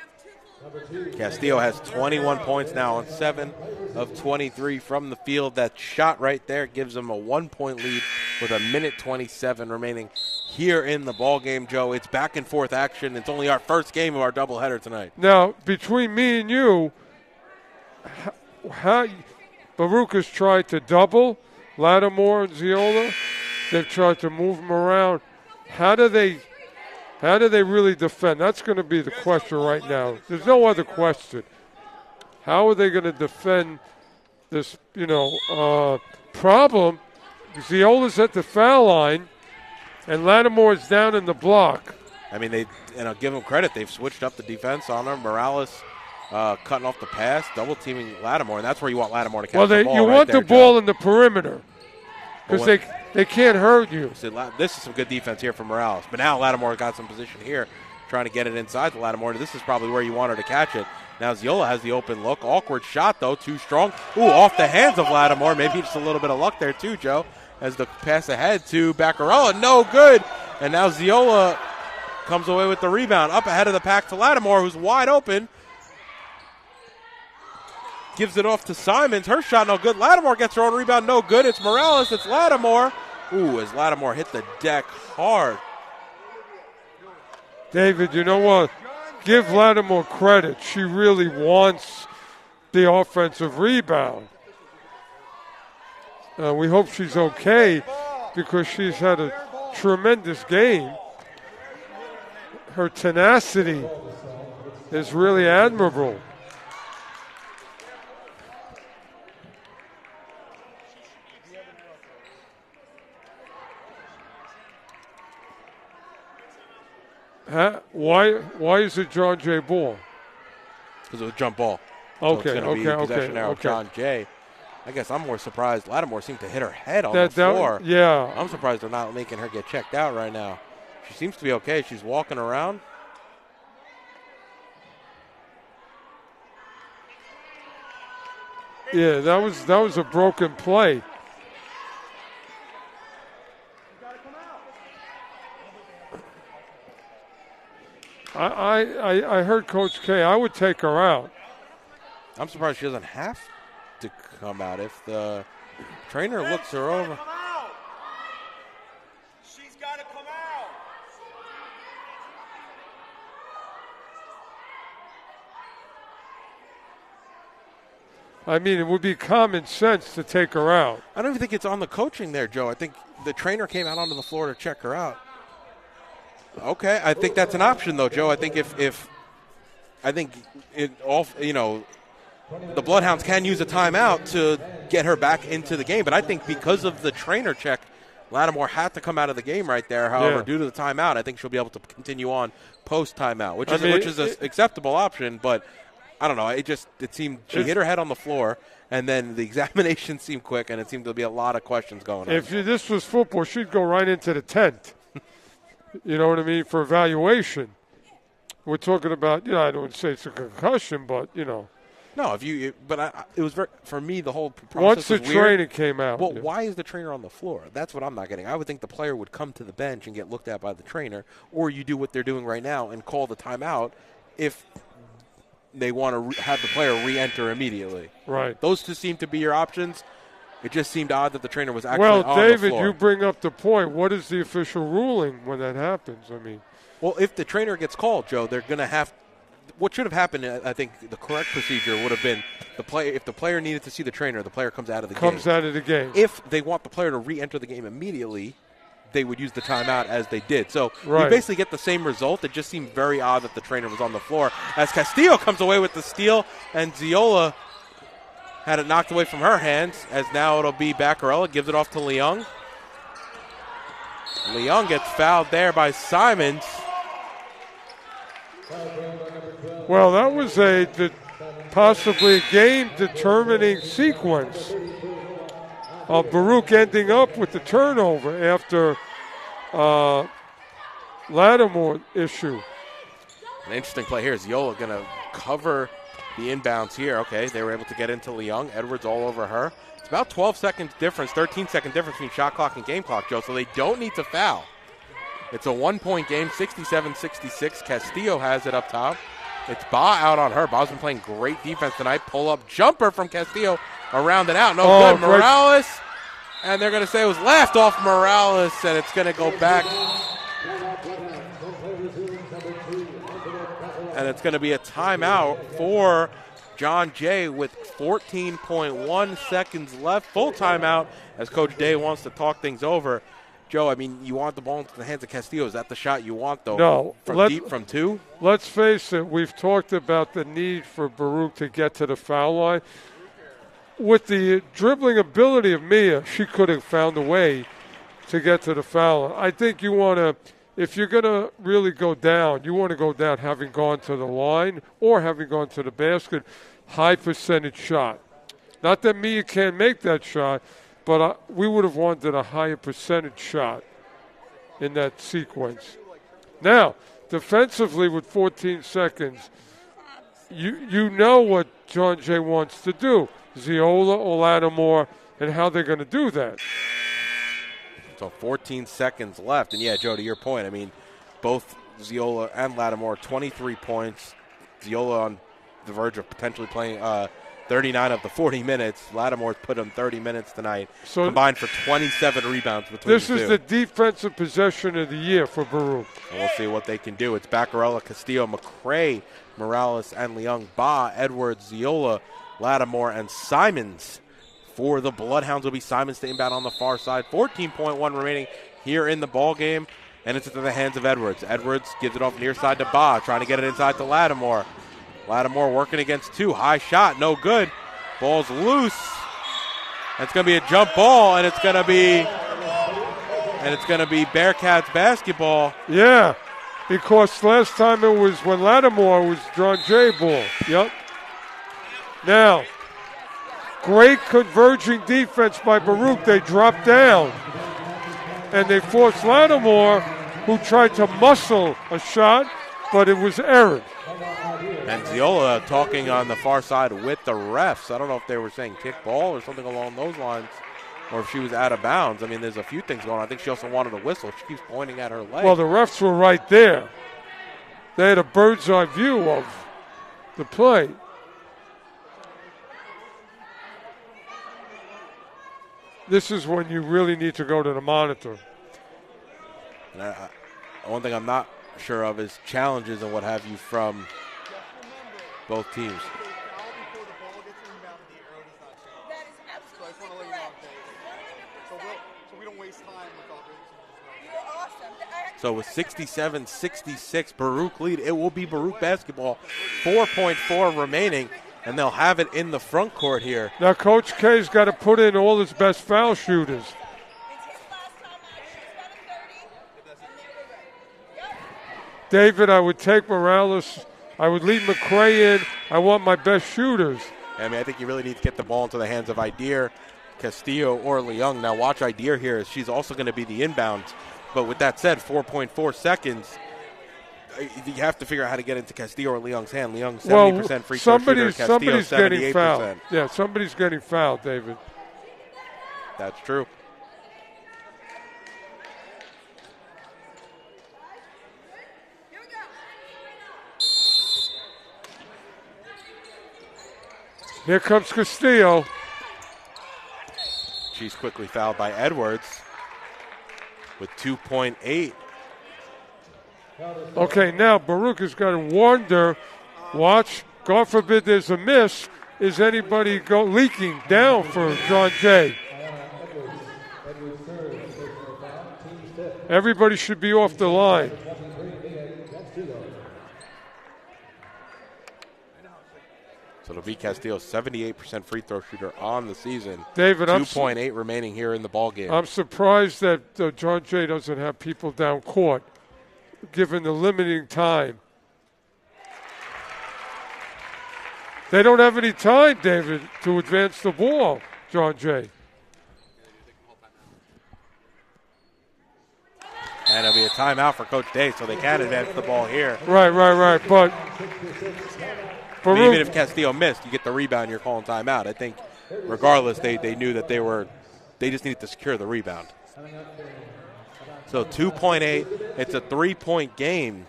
Castillo has 21 points now on 7 of 23 from the field. That shot right there gives them a 1-point lead with a minute 27 remaining here in the ball game, Joe. It's back and forth action. It's only our first game of our doubleheader tonight. Now, between me and you, Baruch has tried to double Lattimore and Ziola. They've tried to move them around. How do they really defend? That's going to be the question right now. There's no other question. How are they going to defend this, problem? Ziola's at the foul line, and Lattimore's down in the block. I mean, I'll give them credit. They've switched up the defense on her. Morales cutting off the pass, double teaming Lattimore, and that's where you want Lattimore to catch the ball. You want the ball in the perimeter because they can't hurt you. So this is some good defense here from Morales. But now Lattimore got some position here, trying to get it inside the Lattimore. This is probably where you want her to catch it. Now Ziola has the open look. Awkward shot, though. Too strong. Ooh, off the hands of Lattimore. Maybe just a little bit of luck there, too, Joe, as the pass ahead to Baccarella. No good. And now Ziola comes away with the rebound. Up ahead of the pack to Lattimore, who's wide open. Gives it off to Simons. Her shot no good. Lattimore gets her own rebound. No good. It's Morales. It's Lattimore. Ooh, as Lattimore hit the deck hard. David, you know what? Give Lattimore credit. She really wants the offensive rebound. We hope she's okay because she's had a tremendous game. Her tenacity is really admirable. Why is it John Jay ball? Because it was jump ball. Okay, so it's going to be possession now of John Jay. I guess I'm more surprised. Lattimore seemed to hit her head on the floor. Yeah. I'm surprised they're not making her get checked out right now. She seems to be okay. She's walking around. Yeah, that was a broken play. I heard Coach K. I would take her out. I'm surprised she doesn't have to come out. If the trainer looks her over. She's got to come out. I mean, it would be common sense to take her out. I don't even think it's on the coaching there, Joe. I think the trainer came out onto the floor to check her out. Okay, I think that's an option, though, Joe. I think if I think it all, the Bloodhounds can use a timeout to get her back into the game. But I think because of the trainer check, Lattimore had to come out of the game right there. However, due to the timeout, I think she'll be able to continue on post timeout, which is an acceptable option. But I don't know. It seemed she hit her head on the floor, and then the examination seemed quick, and it seemed to be a lot of questions going on. If this was football, she'd go right into the tent. You know what I mean? For evaluation. We're talking about, I don't say it's a concussion, but, No, it was for me, the whole process once the was weird. trainer came out. Well, why is the trainer on the floor? That's what I'm not getting. I would think the player would come to the bench and get looked at by the trainer, or you do what they're doing right now and call the timeout if they want to have the player re-enter immediately. Right. Those two seem to be your options. It just seemed odd that the trainer was actually on the floor. Well, David, you bring up the point. What is the official ruling when that happens? I mean, well, if the trainer gets called, Joe, they're going to have – what should have happened, I think the correct procedure would have been if the player needed to see the trainer, the player comes out of the game. Comes out of the game. If they want the player to re-enter the game immediately, they would use the timeout as they did. So Right. you basically get the same result. It just seemed very odd that the trainer was on the floor. As Castillo comes away with the steal, and Ziola had it knocked away from her hands, as now it'll be Baccarella, gives it off to Leung. Leung gets fouled there by Simons. Well, that was possibly a game-determining sequence of Baruch ending up with the turnover after Lattimore issue. An interesting play here. Ziola going to cover the inbounds here. Okay, they were able to get into Leung. Edwards all over her. It's about 12 seconds difference, 13-second difference between shot clock and game clock, Joe, so they don't need to foul. It's a one-point game, 67-66. Castillo has it up top. It's Ba out on her. Ba's been playing great defense tonight. Pull-up jumper from Castillo around and out. No good. Great. Morales, and they're going to say it was laughed off Morales, and it's going to go back. And it's going to be a timeout for John Jay with 14.1 seconds left. Full timeout as Coach Day wants to talk things over. Joe, I mean, you want the ball into the hands of Castillo. Is that the shot you want, though? No. From deep from two? Let's face it, we've talked about the need for Baruch to get to the foul line. With the dribbling ability of Mia, she could have found a way to get to the foul line. I think you want to, if you're going to really go down, you want to go down having gone to the line or having gone to the basket, high percentage shot. Not that Mia can't make that shot, but we would have wanted a higher percentage shot in that sequence. Now, defensively with 14 seconds, you know what John Jay wants to do. Ziola or Lattimore, and how they're going to do that. So 14 seconds left. And, yeah, Joe, to your point, I mean, both Ziola and Lattimore, 23 points. Ziola on the verge of potentially playing 39 of the 40 minutes. Lattimore's put him 30 minutes tonight, So combined for 27 rebounds between the two. This is the defensive possession of the year for Baruch. And we'll see what they can do. It's Baccarella, Castillo, McCray, Morales, and Leung. Ba, Edwards, Ziola, Lattimore, and Simons. For the Bloodhounds will be Simons to inbound on the far side. 14.1 remaining here in the ball game, and it's into the hands of Edwards. Edwards gives it off near side to Ba, trying to get it inside to Lattimore. Lattimore working against two. High shot, no good. Ball's loose. It's going to be a jump ball, and it's going to be Bearcats basketball. Yeah, because last time it was when Lattimore was John Jay ball. Yep. Now, great converging defense by Baruch. They dropped down, and they forced Lattimore, who tried to muscle a shot, but it was errant. And Ziola talking on the far side with the refs. I don't know if they were saying kick ball or something along those lines, or if she was out of bounds. I mean, there's a few things going on. I think she also wanted a whistle. She keeps pointing at her leg. Well, the refs were right there. They had a bird's eye view of the play. This is when you really need to go to the monitor. And one thing I'm not sure of is challenges and what have you from both teams. So with 67-66 Baruch lead, it will be Baruch basketball. 4.4 remaining, and they'll have it in the front court here. Now, Coach K's got to put in all his best foul shooters. David, I would take Morales. I would leave McCray in. I want my best shooters. I mean, I think you really need to get the ball into the hands of Idir, Castillo, or Leung. Now, watch Idir here. She's also going to be the inbound. But with that said, 4.4 seconds, you have to figure out how to get into Castillo or Leung's hand. Leung, 70% free throw shooter. Castillo, somebody's 78%. getting fouled. Yeah, somebody's getting fouled, David. That's true. Here comes Castillo. She's quickly fouled by Edwards with 2.8. Okay, now Baruch has got to wonder, watch, God forbid there's a miss, is anybody leaking down for John Jay? Everybody should be off the line. So it'll be Castillo's 78% free throw shooter on the season. David, 2.8 remaining here in the ball game. I'm surprised that John Jay doesn't have people down court, given the limiting time. They don't have any time, David, to advance the ball, John Jay. And it'll be a timeout for Coach Day, so they can advance the ball here. Right. But And even if Castillo missed, you get the rebound, you're calling timeout. I think regardless, they knew that they just needed to secure the rebound. So 2.8, it's a 3-point game.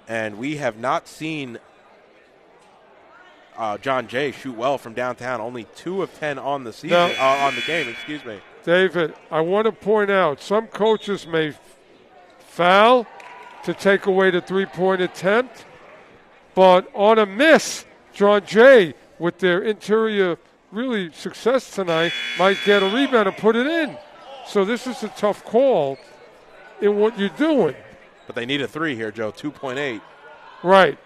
And we have not seen John Jay shoot well from downtown. Only 2 of 10 on the season, on the game, excuse me. David, I want to point out, some coaches may foul to take away the three-point attempt, but on a miss, John Jay, with their interior really success tonight, might get a rebound and put it in. So this is a tough call in what you're doing. But they need a 3 here, Joe, 2.8. Right.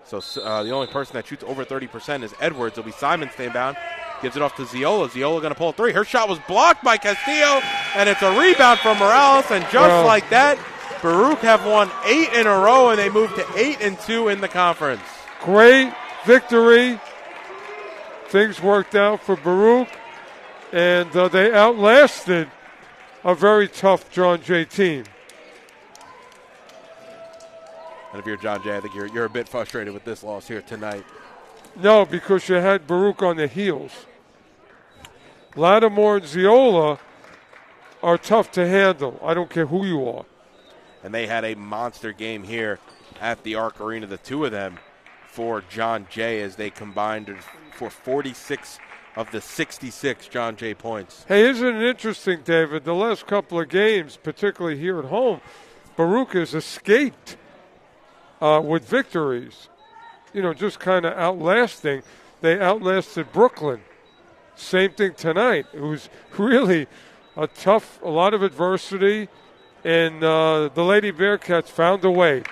So the only person that shoots over 30% is Edwards. It'll be Simon staying down. Gives it off to Ziola. Ziola going to pull a 3. Her shot was blocked by Castillo, and it's a rebound from Morales. And just like that, Baruch have won 8 in a row, and they move to 8-2 in the conference. Great victory. Things worked out for Baruch, and they outlasted a very tough John Jay team. And if you're John Jay, I think you're a bit frustrated with this loss here tonight. No, because you had Baruch on the heels. Lattimore and Ziola are tough to handle. I don't care who you are. And they had a monster game here at the Arc Arena, the two of them, for John Jay as they combined for 46 of the 66 John Jay points. Hey, isn't it interesting, David? The last couple of games, particularly here at home, Baruch has escaped with victories. You know, just kind of outlasting. They outlasted Brooklyn. Same thing tonight. It was really a lot of adversity, and the Lady Bearcats found a way.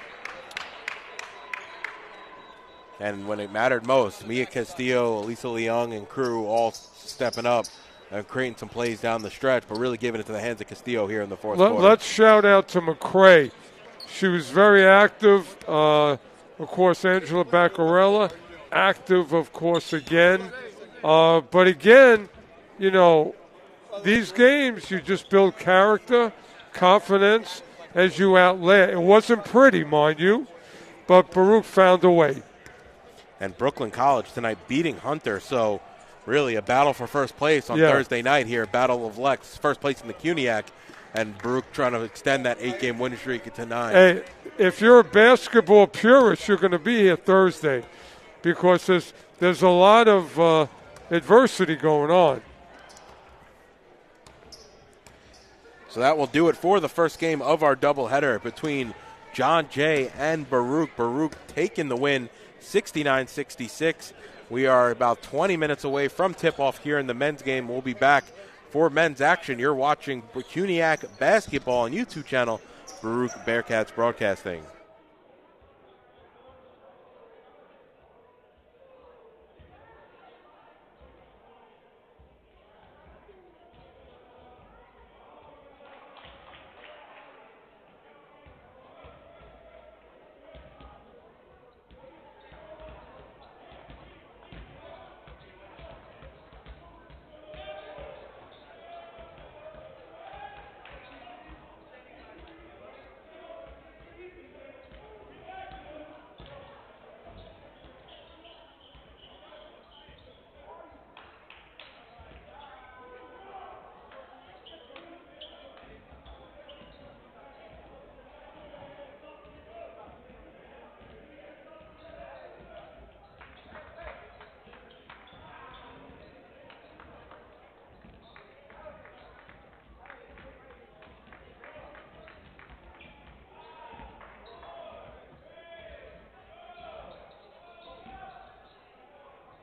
And when it mattered most, Mia Castillo, Lisa Leung, and crew all stepping up and creating some plays down the stretch, but really giving it to the hands of Castillo here in the fourth quarter. Let's shout out to McCray. She was very active. Of course, Angela Baccarella, active, of course, again. But again, you know, these games, you just build character, confidence as you outlast. It wasn't pretty, mind you, but Baruch found a way. And Brooklyn College tonight beating Hunter, so really a battle for first place on Thursday night here, Battle of Lex, first place in the CUNYAC. And Baruch trying to extend that 8-game winning streak to 9. Hey, if you're a basketball purist, you're going to be here Thursday because there's a lot of adversity going on. So that will do it for the first game of our doubleheader between John Jay and Baruch. Baruch taking the win 69-66. We are about 20 minutes away from tip-off here in the men's game. We'll be back for men's action. You're watching CUNYAC basketball on YouTube channel, Baruch Bearcats Broadcasting.